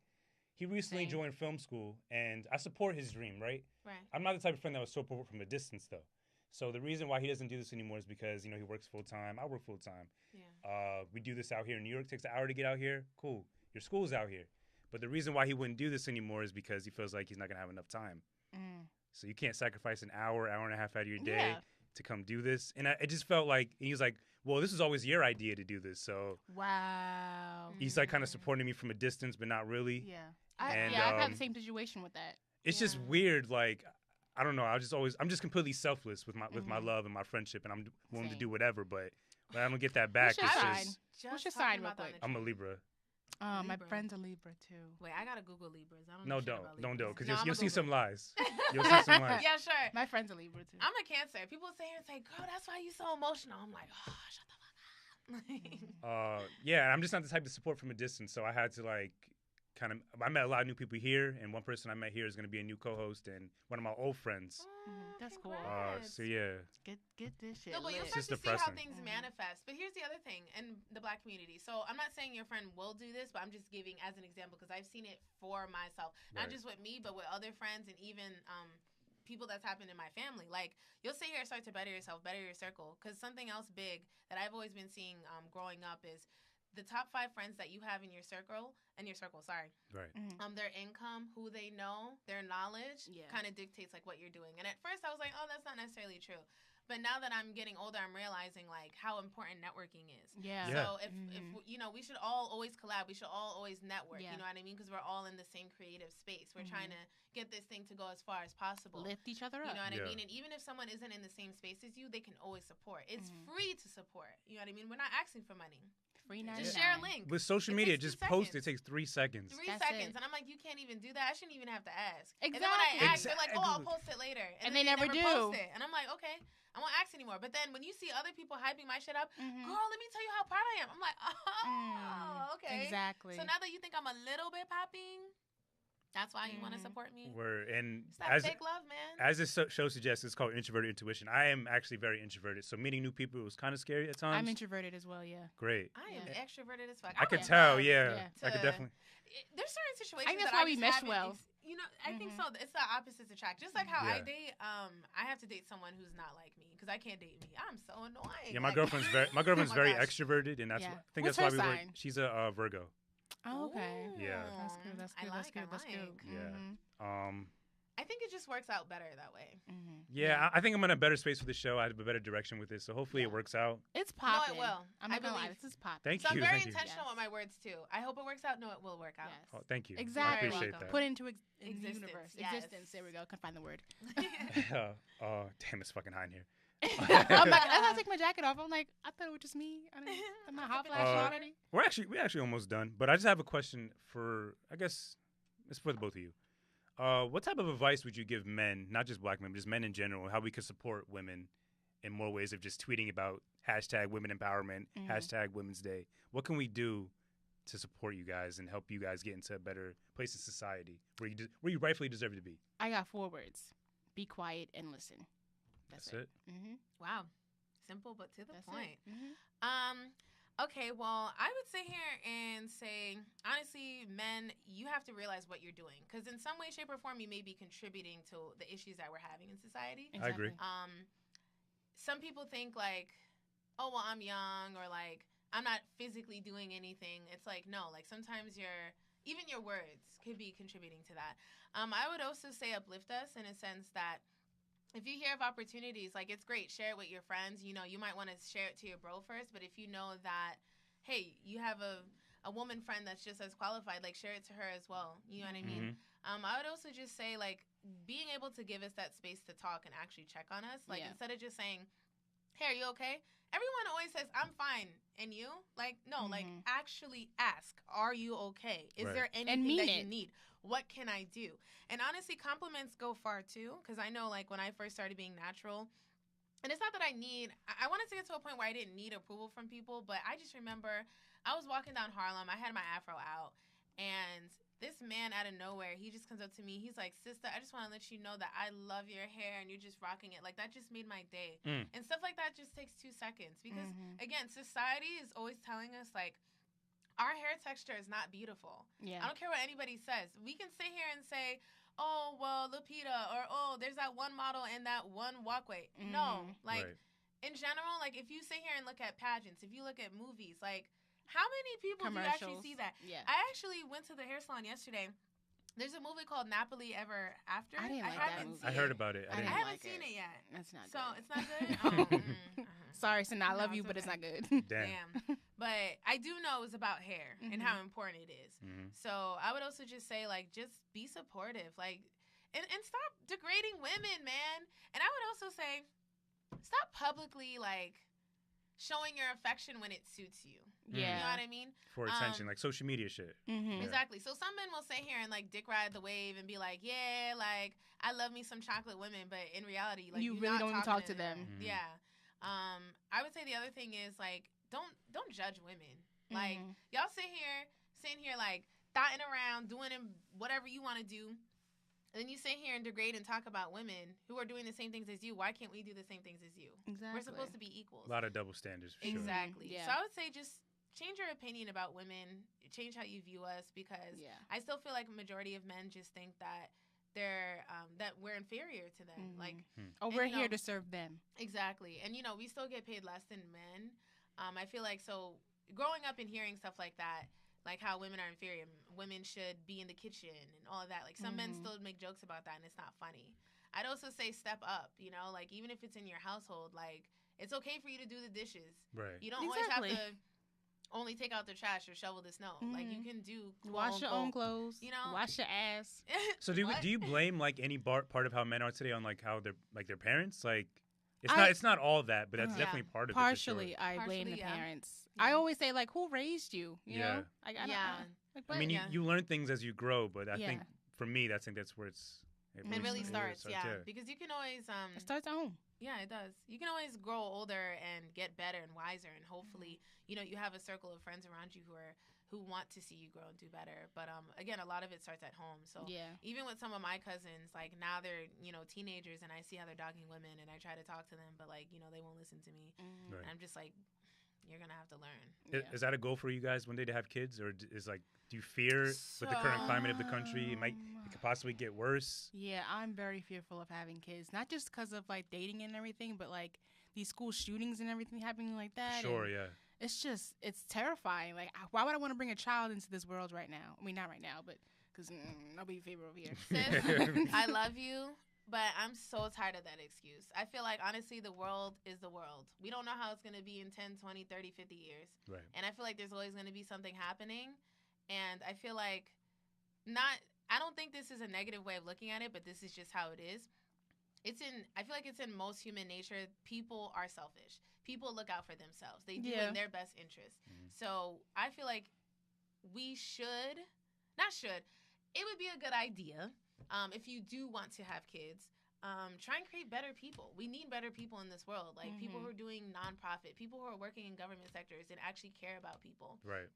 He recently joined film school, and I support his dream, right? Right. I'm not the type of friend that would support from a distance, though. So the reason why he doesn't do this anymore is because, he works full time. I work full time. Yeah. We do this out here in New York. It takes an hour to get out here. Cool. Your school's out here. But the reason why he wouldn't do this anymore is because he feels like he's not going to have enough time. So you can't sacrifice an hour and a half out of your day to come do this. And it just felt like, he was like, well, this is always your idea to do this. So Wow. he's like kind of supporting me from a distance, but not really. Yeah. And, I've had the same situation with that. It's just weird. Like, I don't know. I'm just completely selfless with my love and my friendship, and I'm willing to do whatever. But when I don't get that back, What's your it's sign? just. What's your sign, real quick? I'm a Libra. My Libra. friend's a Libra too. Wait, I gotta Google Libras. I don't No, know shit don't about Libras. because No, you'll see I'ma some Google lies. You'll see some lies. Yeah, sure. My friend's a Libra too. I'm a Cancer. People sit here and say, "Girl, that's why you so emotional." I'm like, "Oh, shut the fuck up." Yeah, I'm just not the type to support from a distance, so I had to I met a lot of new people here, and one person I met here is going to be a new co-host and one of my old friends. That's cool. So yeah. Get this shit. No, but you'll lit. start just to see how depressing. things manifest. But here's the other thing in the black community. So I'm not saying your friend will do this, but I'm just giving as an example because I've seen it for myself. Not Right. just with me, but with other friends and even people that's happened in my family. Like, you'll sit here and start to better yourself, better your circle. Because something else big that I've always been seeing growing up is the top 5 friends that you have in your circle, Right. their income, who they know, their knowledge kind of dictates like what you're doing. And at first I was like, oh, that's not necessarily true. But now that I'm getting older, I'm realizing like how important networking is. Yeah. So if we should all always collab. We should all always network. Yeah. You know what I mean? Because we're all in the same creative space. We're trying to get this thing to go as far as possible. Lift each other up. You know what I Yeah. mean? And even if someone isn't in the same space as you, they can always support. It's free to support. You know what I mean? We're not asking for money. Free Just 99. share a link. With social It media, takes 2 just post. It seconds. takes 3 seconds. 3 That's seconds. it. And I'm like, you can't even do that. I shouldn't even have to ask. Exactly. And then when I ask, they're like, oh, I'll Exactly. post it later. And then they never do. post it. And I'm like, okay, I won't ask anymore. But then when you see other people hyping my shit up, girl, let me tell you how proud I am. I'm like, oh, okay. Exactly. So now that you think I'm a little bit popping, that's why you want to support me. And It's that fake love, man. as this show suggests, it's called Introverted Intuition. I am actually very introverted, so meeting new people was kind of scary at times. I'm introverted as well. Yeah. Great. I am Yeah. extroverted as fuck. I could would tell. love Yeah, to- I could definitely. There's certain situations. I think that's that why we just mesh haven't well. I think so. It's the opposites attract. Just like how I Yeah. date, I have to date someone who's not like me because I can't date me. I'm so annoying. Yeah, my Like- girlfriend's very Oh my very gosh. extroverted, and that's Yeah. why, I think What's that's why her we work. sign? She's a Virgo. Oh, okay. Yeah. That's good. That's I good. like. That's good. I That's good. like. Yeah. I think it just works out better that way. Yeah, I think I'm in a better space with the show. I have a better direction with this, so hopefully it works out. It's No, popping. it will. I'm I not gonna lie. believe. This is popping. Thank So I'm you. very Thank you. intentional Yes. with my words too. I hope it works out. No, it will work out. Yes. Oh, thank you. Exactly. I appreciate that. Put into in the Existence, universe. yes. Existence. There we go. Couldn't find the word. Damn, it's fucking hot in here. I'm like, as I take my jacket off, I'm like, I thought it was just me. I'm not hot flash already. We're actually almost done, but I just have a question for, I guess it's for the both of you. What type of advice would you give men, not just black men, but just men in general, how we could support women in more ways of just tweeting about hashtag women empowerment, hashtag women's day? What can we do to support you guys and help you guys get into a better place in society where you rightfully deserve to be? I got 4 words: be quiet and listen. That's it. Wow, simple but to the That's point. it. Okay, well, I would sit here and say, honestly, men, you have to realize what you're doing. Because in some way, shape, or form, you may be contributing to the issues that we're having in society. I agree. Some people think like, oh, well, I'm young, or like, I'm not physically doing anything. It's like, no, like sometimes even your words could be contributing to that. I would also say uplift us in a sense that if you hear of opportunities, like it's great, share it with your friends. You know, you might want to share it to your bro first, but if you know that, hey, you have a a woman friend that's just as qualified, like share it to her as well. You know what I mean? I would also just say, like, being able to give us that space to talk and actually check on us. Like, instead of just saying, hey, are you okay? Everyone always says, I'm fine. And you? Like, no, like, actually ask, are you okay? Is there anything that you need? What can I do? And honestly, compliments go far, too. Because I know, like, when I first started being natural, and it's not that I wanted to get to a point where I didn't need approval from people, but I just remember I was walking down Harlem. I had my afro out, and this man out of nowhere, he just comes up to me. He's like, sister, I just want to let you know that I love your hair, and you're just rocking it. Like, that just made my day. And stuff like that just takes 2 seconds. Because, again, society is always telling us, like, our hair texture is not beautiful. I don't care what anybody says. We can sit here and say, oh, well, Lupita, or, oh, there's that one model in that one walkway. No. Like, in general, like, if you sit here and look at pageants, if you look at movies, like, how many people do you actually see that? I actually went to the hair salon yesterday. There's a movie called Nappily Ever After. I didn't like that movie. I heard about it. I haven't seen it yet. That's not good. So, it's not good? Sorry, Sana, I love you, but it's not good. Damn. But I do know it's about hair and how important it is. So I would also just say, like, just be supportive. Like, and stop degrading women, man. And I would also say, stop publicly, like, showing your affection when it suits you. You know what I mean? For attention, like social media shit. Exactly. So some men will sit here and, like, dick ride the wave and be like, yeah, like, I love me some chocolate women. But in reality, like, you really don't even talk to them. Yeah. I would say the other thing is, like, don't judge women. Like, y'all sitting here, like, thotting around, doing whatever you want to do. And then you sit here and degrade and talk about women who are doing the same things as you. Why can't we do the same things as you? Exactly. We're supposed to be equals. A lot of double standards, for sure. Exactly. So I would say just change your opinion about women. Change how you view us, because I still feel like a majority of men just think that they're that we're inferior to them. Like, we're here to serve them. Exactly. And, you know, we still get paid less than men. I feel like, so growing up and hearing stuff like that, like how women are inferior, women should be in the kitchen and all of that. Like, some men still make jokes about that, and it's not funny. I'd also say step up, you know, like, even if it's in your household, like, it's okay for you to do the dishes. Right. You don't always have to only take out the trash or shovel the snow. Like, you can do wash your own clothes, you know, wash your ass. So do you blame, like, any part of how men are today on, like, how they're, like, their parents? Like, it's not all that, but that's definitely part of it. Partially, I blame the parents. I always say, like, who raised you? You know? Like, I mean, you learn things as you grow, but I think, for me, I think that's where it really starts, because you can always it starts at home. Yeah, it does. You can always grow older and get better and wiser, and hopefully, you know, you have a circle of friends around you who want to see you grow and do better. But again, a lot of it starts at home. So even with some of my cousins, like, now they're, you know, teenagers, and I see how they're dogging women, and I try to talk to them, but, like, you know, they won't listen to me. And I'm just like, you're gonna have to learn. Is that a goal for you guys one day to have kids, or is, like, do you fear with the current climate of the country it could possibly get worse? Yeah, I'm very fearful of having kids, not just because of, like, dating and everything, but, like, these school shootings and everything happening like that. Sure, it's terrifying. Like, why would I want to bring a child into this world right now? I mean, not right now, but because nobody favor over here. Sis, I love you. But I'm so tired of that excuse. I feel like, honestly, the world is the world. We don't know how it's going to be in 10, 20, 30, 50 years. Right. And I feel like there's always going to be something happening. And I feel like I don't think this is a negative way of looking at it, but this is just how it is. I feel like it's in most human nature. People are selfish. People look out for themselves. They do in their best interest. So I feel like it would be a good idea. If you do want to have kids, try and create better people. We need better people in this world, like people who are doing nonprofit, people who are working in government sectors and actually care about people. Right.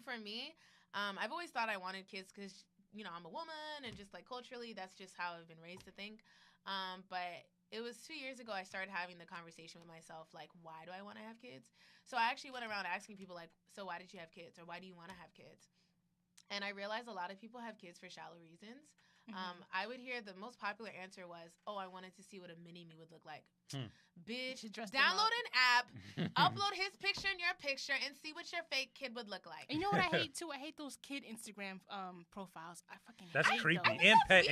For me, I've always thought I wanted kids because, you know, I'm a woman, and just, like, culturally, that's just how I've been raised to think. But it was 2 years ago I started having the conversation with myself, like, why do I want to have kids? So I actually went around asking people, like, so why did you have kids, or why do you want to have kids? And I realized a lot of people have kids for shallow reasons. I would hear the most popular answer was, oh, I wanted to see what a mini-me would look like. Bitch, download an app, upload his picture and your picture, and see what your fake kid would look like. And you know what I hate, too? I hate those kid Instagram profiles. I fucking hate That's creepy. those. And pet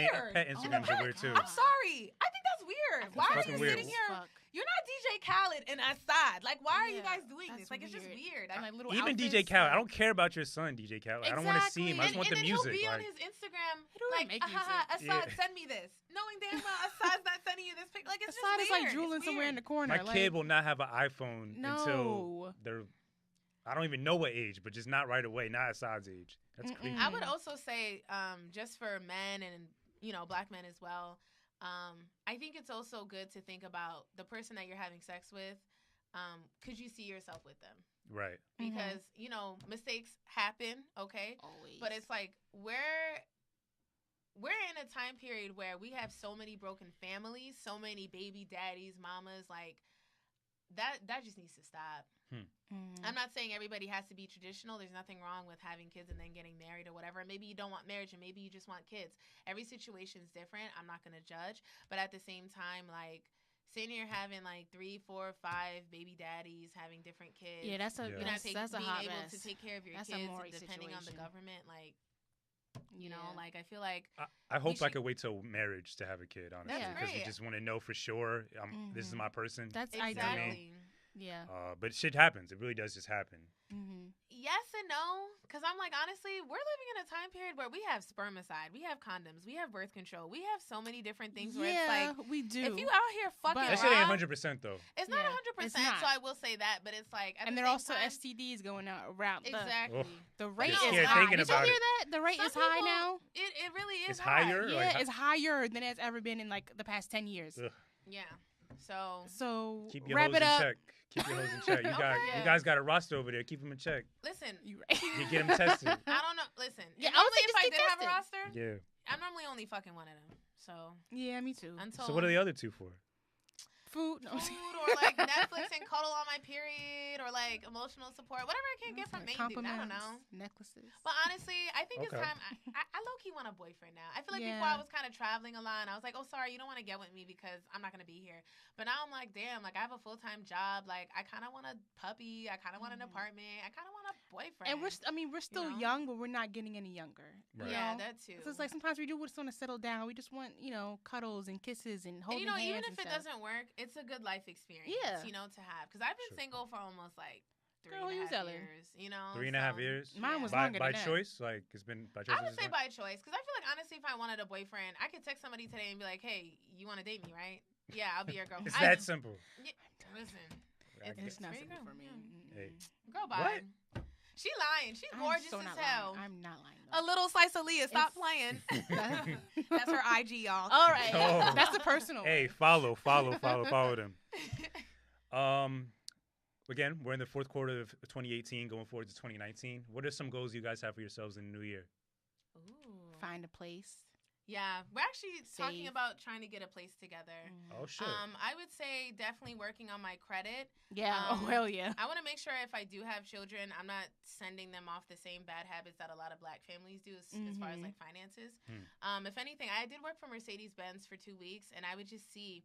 Instagrams are weird, too. I'm sorry. I think that's weird. That's Why are fucking you weird. sitting here? Fuck. You're not DJ Khaled and Assad. Like, why are you Yeah, guys doing that's this? Like, it's just weird. And, like, little Even DJ outfits, Khaled, I like- don't care about your son, DJ Khaled. I don't want to see him. I just want the then music. he'll be on Like, his Instagram, He don't like, make music. Assad, Yeah. send me this. Knowing damn well Assad's not sending you this picture. Like, it's Assad just is weird. like drooling It's somewhere in weird. the corner. my like, kid will not have an iPhone until No. they're, I don't even know what age, but just not right away. Not Assad's age. That's Mm-mm. creepy. I would also say, just for men and, black men as well, I think it's also good to think about the person that you're having sex with. Could you see yourself with them? Right. Because, mistakes happen, okay? Always. But it's like we're in a time period where we have so many broken families, so many baby daddies, mamas, like that just needs to stop. I'm not saying everybody has to be traditional. There's nothing wrong with having kids and then getting married or whatever. Maybe you don't want marriage and maybe you just want kids. Every situation is different. I'm not going to judge. But at the same time, like, sitting here having like 3, 4, 5 baby daddies having different kids. Yeah, that's a Yeah. that's a being hot able mess. to take care of your That's a kids Maury depending on the situation. government, like, Yeah. like I feel like I hope I should- could wait till marriage to have a kid, honestly, That's because you great. just want to know for sure this is Mhm. my person. That's what I ideal. mean? exactly. Yeah. But shit happens. It really does just happen. Yes and no, because I'm like, honestly, we're living in a time period where we have spermicide, we have condoms, we have birth control, we have so many different things where it's like, we do. if you out here fucking But- That shit ain't raw, 100% though. it's not Yeah, 100%, it's so not. I will say that, but it's like, at and the there are same also time, STDs going out around. exactly. Ugh. The rate get is scared high. thinking Did you about hear it. that? The rate Some is high people- now. It really is It's high. higher? Yeah, Like, it's higher than it's ever been in like the past 10 years. Ugh. Yeah. So So Keep your wrap hoes it in up. check. Keep your hoes in check. You got Okay. you guys got a roster over there. Keep them in check. listen, You right. You get them tested. I don't know. Listen, Yeah, and I would normally say if just I get did have a tested. roster, Yeah. I'm normally only fucking one of them. So Yeah, me too. until So what are the other two for? Food. No. food or like Netflix and cuddle on my period or like emotional support, whatever I can get from main dude. I don't know. Necklaces. But honestly, I think it's Okay. time. I low key want a boyfriend now. I feel like before Yeah. I was kind of traveling a lot, and I was like, oh, sorry, you don't want to get with me because I'm not gonna be here. But now I'm like, damn, like I have a full-time job. Like I kind of want a puppy. I kind of want an apartment. I kind of want a boyfriend. And we're still know? young, but we're not getting any younger. Right. you yeah, know? that too. So it's like sometimes we do just want to settle down. We just want, cuddles and kisses and And holding even hands if and it stuff. doesn't work, it's a good life experience. Yeah. To have because I've been Sure. single for almost like three Girl, and you a half tell her. years. 3.5 so- years. Mine was by longer by than that. choice. Like it's been by choice. I would is say it? by choice because I feel like honestly, if I wanted a boyfriend, I could text somebody today and be like, "Hey, you want to date me, right? Yeah, I'll be your girl." It's that simple. Listen, I it's get- It's not There you simple go, for me. yeah. Hey. girl, bye. She lying. She's I'm gorgeous so as not hell. lying. I'm not lying. A little slice of Leah. Stop It's- playing. That's her IG, y'all. All right. Oh. That's the personal. Hey, follow them. Again, we're in the fourth quarter of 2018, going forward to 2019. What are some goals you guys have for yourselves in the new year? Ooh. Find a place. Yeah, we're actually talking Save. about trying to get a place together. Oh shit. I would say definitely working on my credit. Yeah. Um, Oh hell yeah. I want to make sure if I do have children, I'm not sending them off the same bad habits that a lot of black families do as far as Mhm. like finances. If anything, I did work for Mercedes-Benz for 2 weeks, and I would just see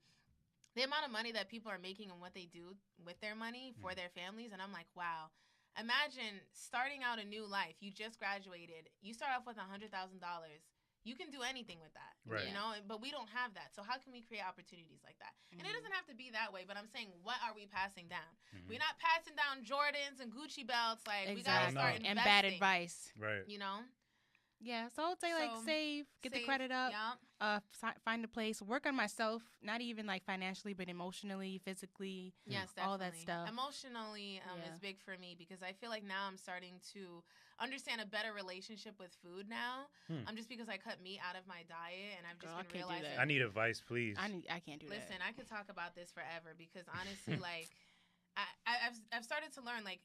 the amount of money that people are making and what they do with their money for their families, and I'm like, wow. Imagine starting out a new life. You just graduated. You start off with $100,000. You can do anything with that, Right. you know, but we don't have that. So how can we create opportunities like that? And it doesn't have to be that way, but I'm saying, what are we passing down? We're not passing down Jordans and Gucci belts. Like, we got to Exactly. start And investing. And bad advice. Right. You know? Yeah. So I would say like So, save, get the Save, credit up, Yeah. find a place, work on myself, not even like financially, but emotionally, physically. Yes, definitely. All that stuff. Emotionally Yeah. is big for me because I feel like now I'm starting to understand a better relationship with food now. Just because I cut meat out of my diet and I've just Girl, I been can't do realizing. that. I need advice, please. I can't do Listen, that. I could talk about this forever because honestly, like, I've started to learn like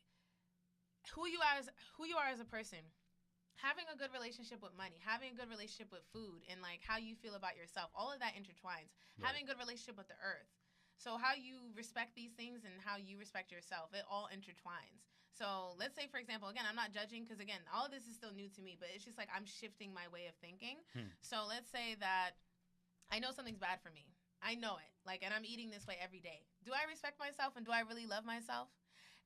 who you are as a person. Having a good relationship with money, having a good relationship with food, and like how you feel about yourself, all of that intertwines. Right. Having a good relationship with the earth. So how you respect these things and how you respect yourself, it all intertwines. So let's say, for example, again, I'm not judging because, again, all of this is still new to me, but it's just like I'm shifting my way of thinking. So let's say that I know something's bad for me. I know it, like, and I'm eating this way every day. Do I respect myself and do I really love myself?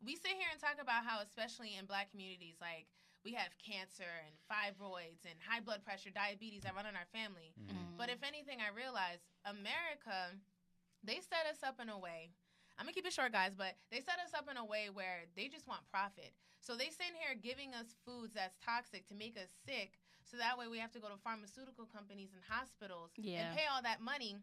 We sit here and talk about how, especially in black communities, like, we have cancer and fibroids and high blood pressure, diabetes that run in our family. But if anything, I realize America they set us up in a way. I'm going to keep it short, guys, but they set us up in a way where they just want profit. So they sit here giving us foods that's toxic to make us sick, so that way we have to go to pharmaceutical companies and hospitals and pay all that money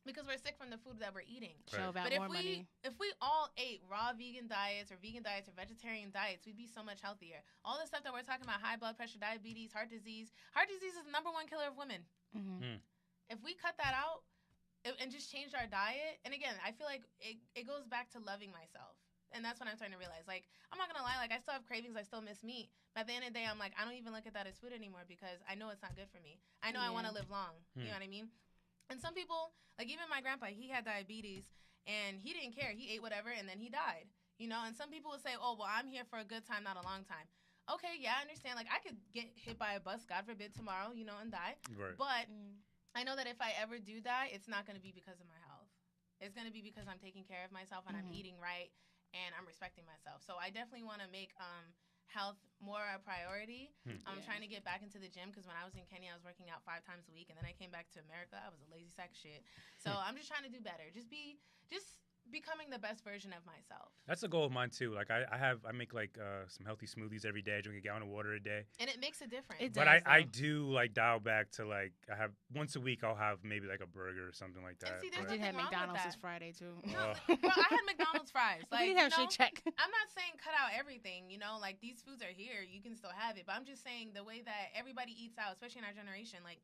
because we're sick from the food that we're eating. Show about but more money. if we all ate raw vegan diets or vegetarian diets, we'd be so much healthier. All the stuff that we're talking about, high blood pressure, diabetes, heart disease is the number one killer of women. Mm-hmm. If we cut that out, and just changed our diet. And again, I feel like it goes back to loving myself. And that's what I'm starting to realize. Like, I'm not going to lie. Like, I still have cravings. I still miss meat. But at the end of the day, I'm like, I don't even look at that as food anymore because I know it's not good for me. I know I want to live long. You know what I mean? And some people, like even my grandpa, he had diabetes and he didn't care. He ate whatever and then he died. You know? And some people will say, oh, well, I'm here for a good time, not a long time. Okay, yeah, I understand. Like, I could get hit by a bus, God forbid, tomorrow, you know, and die. Right. But I know that if I ever do die, it's not going to be because of my health. It's going to be because I'm taking care of myself and I'm eating right and I'm respecting myself. So I definitely want to make health more a priority. I'm trying to get back into the gym because when I was in Kenya, I was working out 5 times a week. And then I came back to America. I was a lazy sack of shit. So I'm just trying to do better. Just becoming the best version of myself. That's a goal of mine too. Like I make like some healthy smoothies every day. I drink a gallon of water a day. And it makes a difference. But I do like dial back to like I have once a week I'll have maybe like a burger or something like that. And see, I did have McDonald's this Friday too. No, bro, I had McDonald's fries. Like, we have shit check. I'm not saying cut out everything. You know, like these foods are here. You can still have it. But I'm just saying the way that everybody eats out, especially in our generation, like.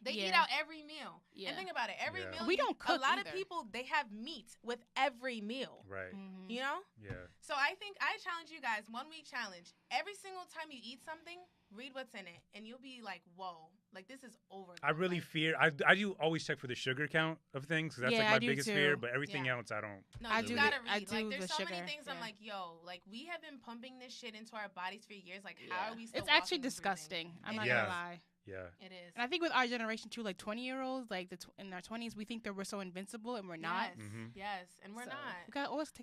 They eat out every meal. And think about it. Every meal. We don't cook a lot either. of people, they have meat with every meal. Right. You know? Yeah. So I think I challenge you guys, 1 week challenge. Every single time you eat something, read what's in it. And you'll be like, whoa, like this is over. I really fear, I do always check for the sugar count of things. Cause that's like my biggest fear. But everything else, I don't. No, I you gotta read. like there's so sugar. many things I'm like, yo, like we have been pumping this shit into our bodies for years. Like how are we still It's actually walking through disgusting. things? I'm not gonna lie. Yeah. It is. And I think with our generation too, like 20-year-olds, like in our 20s, we think that we're so invincible and we're not. Yes, and we're not. We gotta always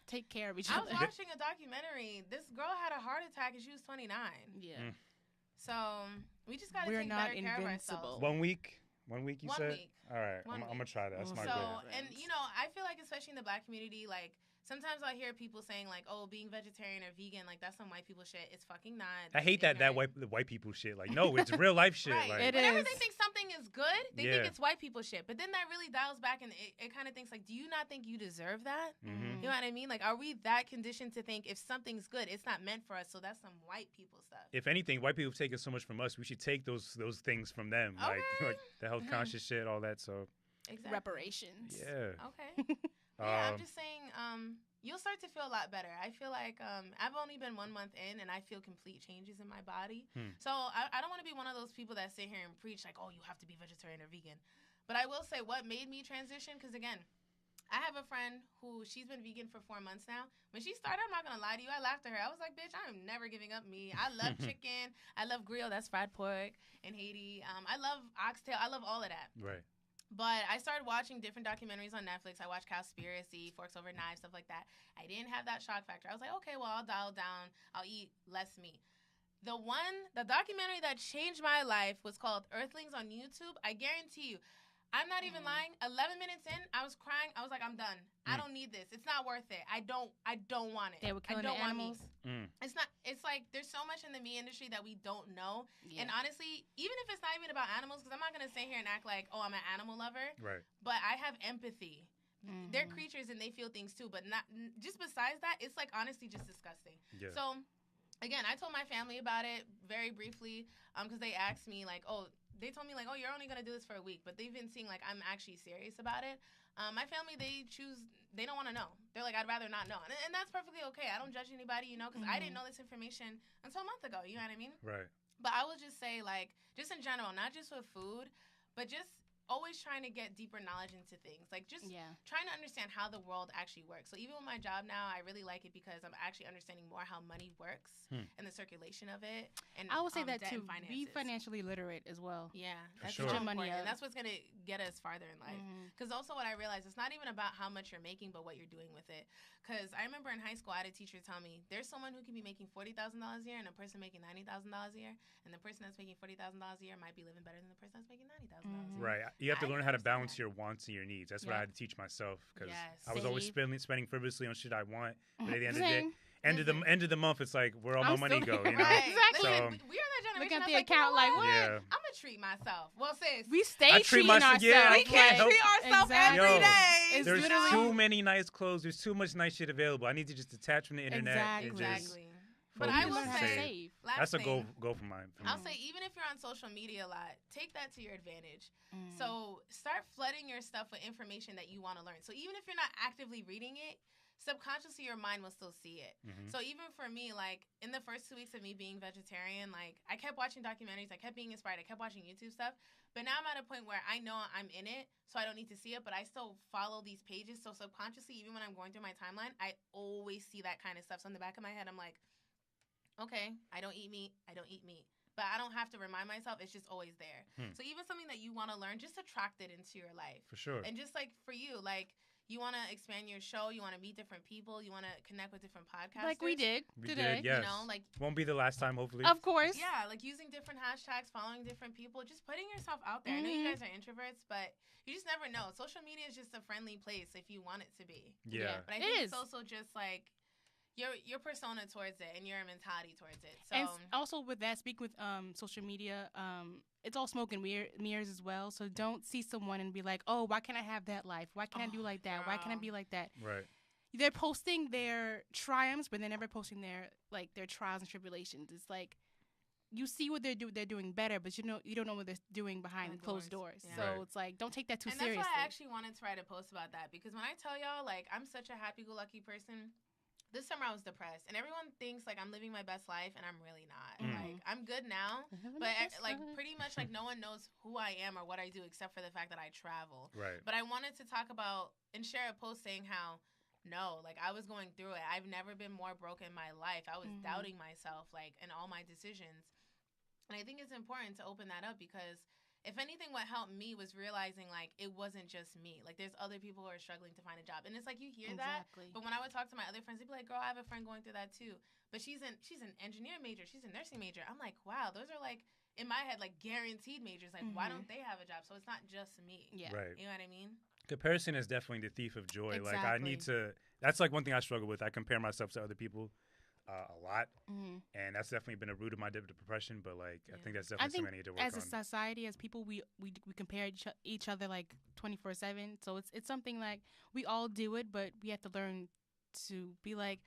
take care of each other. I was watching a documentary. This girl had a heart attack and she was 29. Yeah. So we just gotta take better care of ourselves. 1 week. 1 week, you said? 1 week. All right, I'm gonna try that. That's my goal. And you know, I feel like especially in the Black community, like. Sometimes I hear people saying like, "Oh, being vegetarian or vegan, like that's some white people shit." It's fucking not. I hate that white people shit. Like, no, it's real life shit. Right. Like, Whenever they think something is good, they think it's white people shit. But then that really dials back and it kind of thinks like, do you not think you deserve that? You know what I mean? Like, are we that conditioned to think if something's good, it's not meant for us? So that's some white people stuff. If anything, white people have taken so much from us. We should take those things from them, like the health conscious shit, all that. So reparations. Yeah. Okay. Yeah, I'm just saying. You'll start to feel a lot better. I feel like I've only been 1 month in, and I feel complete changes in my body. So I don't want to be one of those people that sit here and preach like, oh, you have to be vegetarian or vegan. But I will say what made me transition, because, again, I have a friend who she's been vegan for 4 months now. When she started, I'm not going to lie to you, I laughed at her. I was like, bitch, I am never giving up meat. I love chicken. I love grill. That's fried pork in Haiti. I love oxtail. I love all of that. Right. But I started watching different documentaries on Netflix. I watched Cowspiracy, Forks Over Knives, stuff like that. I didn't have that shock factor. I was like, okay, well, I'll dial down. I'll eat less meat. The documentary that changed my life was called Earthlings on YouTube. I guarantee you, I'm not even lying. 11 minutes in, I was crying. I was like, I'm done. I don't need this. It's not worth it. I don't want it. They were killing the animals. It's not. It's like there's so much in the meat industry that we don't know. Yeah. And honestly, even if it's not even about animals, because I'm not gonna sit here and act like, oh, I'm an animal lover. Right. But I have empathy. They're creatures and they feel things too. But not just besides that, it's like honestly just disgusting. Yeah. So again, I told my family about it very briefly because they asked me like, oh. They told me, like, oh, you're only going to do this for a week. But they've been seeing, like, I'm actually serious about it. My family, they don't want to know. They're like, I'd rather not know. And that's perfectly okay. I don't judge anybody, you know, because I didn't know this information until a month ago. You know what I mean? Right. But I will just say, like, just in general, not just with food, but just always trying to get deeper knowledge into things. Like, just trying to understand how the world actually works. So even with my job now, I really like it because I'm actually understanding more how money works and the circulation of it. And I would say that, too. Be financially literate as well. Yeah. That's sure. money up. And that's what's going to get us farther in life. Because also what I realized, it's not even about how much you're making, but what you're doing with it. Because I remember in high school, I had a teacher tell me, there's someone who can be making $40,000 a year and a person making $90,000 a year. And the person that's making $40,000 a year might be living better than the person that's making $90,000 a year. Right. You have to I learn how to understand balance that. your wants and your needs. That's what I Yeah. had to teach myself because Yes. I was always Save. spending frivolously on shit I want. But at the end of the day, Same. Listen. end of the month, it's like where all my I'm money still go. there. You know. Right. Exactly. Listen, So- we are that generation. Look at that's the like, you account know like, what? what? Yeah. I'm gonna treat myself. Well, sis, We stay I treat treating myself- ourselves. yeah, we can't Nope. treat ourselves Exactly. every Yo, day. It's There's literally- too many nice clothes. There's too much nice shit available. I need to just detach from the internet. Exactly. And just Exactly. But focus I will and learn how to say, save. last That's a thing, goal for mine. I'll say, even if you're on social media a lot, take that to your advantage. Mm. So start flooding your stuff with information that you want to learn. So even if you're not actively reading it, subconsciously your mind will still see it. Mhm. So even for me, like in the first 2 weeks of me being vegetarian, like I kept watching documentaries, I kept being inspired, I kept watching YouTube stuff. But now I'm at a point where I know I'm in it, so I don't need to see it, but I still follow these pages. So subconsciously, even when I'm going through my timeline, I always see that kind of stuff. So in the back of my head, I'm like, okay, I don't eat meat. But I don't have to remind myself. It's just always there. So even something that you want to learn, just attract it into your life. For sure. And just like for you, like you want to expand your show, you want to meet different people, you want to connect with different podcasters. Like we did We today. did, yes. You know, like, Won't be the last time, hopefully. Of course. yeah, like using different hashtags, following different people, just putting yourself out there. I know you Mhm. guys are introverts, but you just never know. Social media is just a friendly place if you want it to be. Yeah. But I It think is. it's also just like your persona towards it and your mentality towards it. So And also with that, speak with social media, it's all smoke and mirrors as well. So don't see someone and be like, oh, why can't I have that life? Why can't I do like that? Why can't I girl. be like that? Right. They're posting their triumphs, but they're never posting their trials and tribulations. It's like you see what they're doing better, but you don't know what they're doing behind Behind closed doors. doors. Yeah. So Right. it's like don't take that too and seriously. that's why I actually wanted to write a post about that, because when I tell y'all, like, I'm such a happy-go-lucky person, this summer I was depressed, and everyone thinks like I'm living my best life, and I'm really not. Mm. Like I'm good now, but like pretty much like no one knows who I am or what I do except for the fact that I travel. Right. But I wanted to talk about and share a post saying how no, like I was going through it. I've never been more broke in my life. I was Mhm. doubting myself, like, in all my decisions. And I think it's important to open that up because if anything, what helped me was realizing like it wasn't just me. Like there's other people who are struggling to find a job. And it's like you hear that, Exactly. but when I would talk to my other friends, they'd be like, girl, I have a friend going through that too. But she's an engineer major, she's a nursing major. I'm like, wow, those are like in my head like guaranteed majors. Like why Mhm. don't they have a job? So it's not just me. Yeah. Right. You know what I mean? Comparison is definitely the thief of joy. Like I Exactly. need to. That's like one thing I struggle with. I compare myself to other people a lot, Mhm. and that's definitely been a root of my depression. But like, I Yeah. think that's I definitely think something I need to work as a on. society, as people, we compare each other like 24/7. So it's something like we all do it, but we have to learn to be like,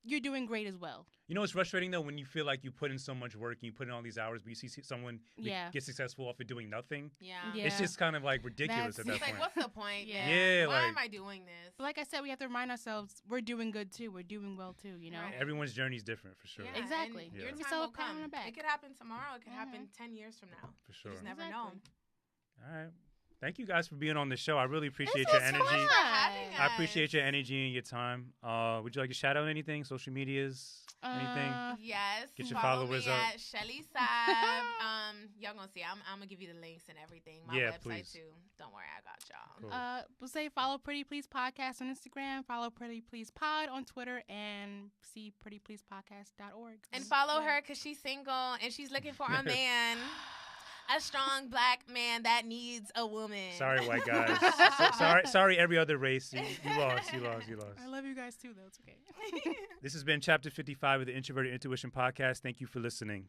you're doing great as well. You know, it's frustrating though when you feel like you put in so much work and you put in all these hours, but you see someone Yeah. get successful off of doing nothing. Yeah. Yeah. It's just kind of like ridiculous That's- at that It's like, point. what's the point? Yeah. man? Yeah, Why like- am I doing this? But like I said, we have to remind ourselves we're doing good too. We're doing well too. You know. Right. Everyone's journey is different for sure. Yeah, Exactly. and Yeah. Your Give time yourself will a pat on come. the back. It could happen tomorrow. It could happen 10 years from now. For sure. You just never Exactly. know. All right. Thank you guys for being on the show. I really appreciate This your was energy. fun. For having I us. appreciate your energy and your time. Would you like to shout out anything? Social medias? Anything? Yes. Get your follow followers me up. at Shelly Saab. Y'all gonna see. I'm gonna give you the links and everything. My Yeah, website please. too. Don't worry, I got y'all. Cool. We'll say follow Pretty Please Podcast on Instagram, follow Pretty Please Pod on Twitter, and see prettypleasepodcast.org. And follow her because she's single and she's looking for a man, a strong black man that needs a woman. Sorry, white guys. Sorry, every other race. You lost. I love you guys too, though. It's okay. This has been Chapter 55 of the Introverted Intuition Podcast. Thank you for listening.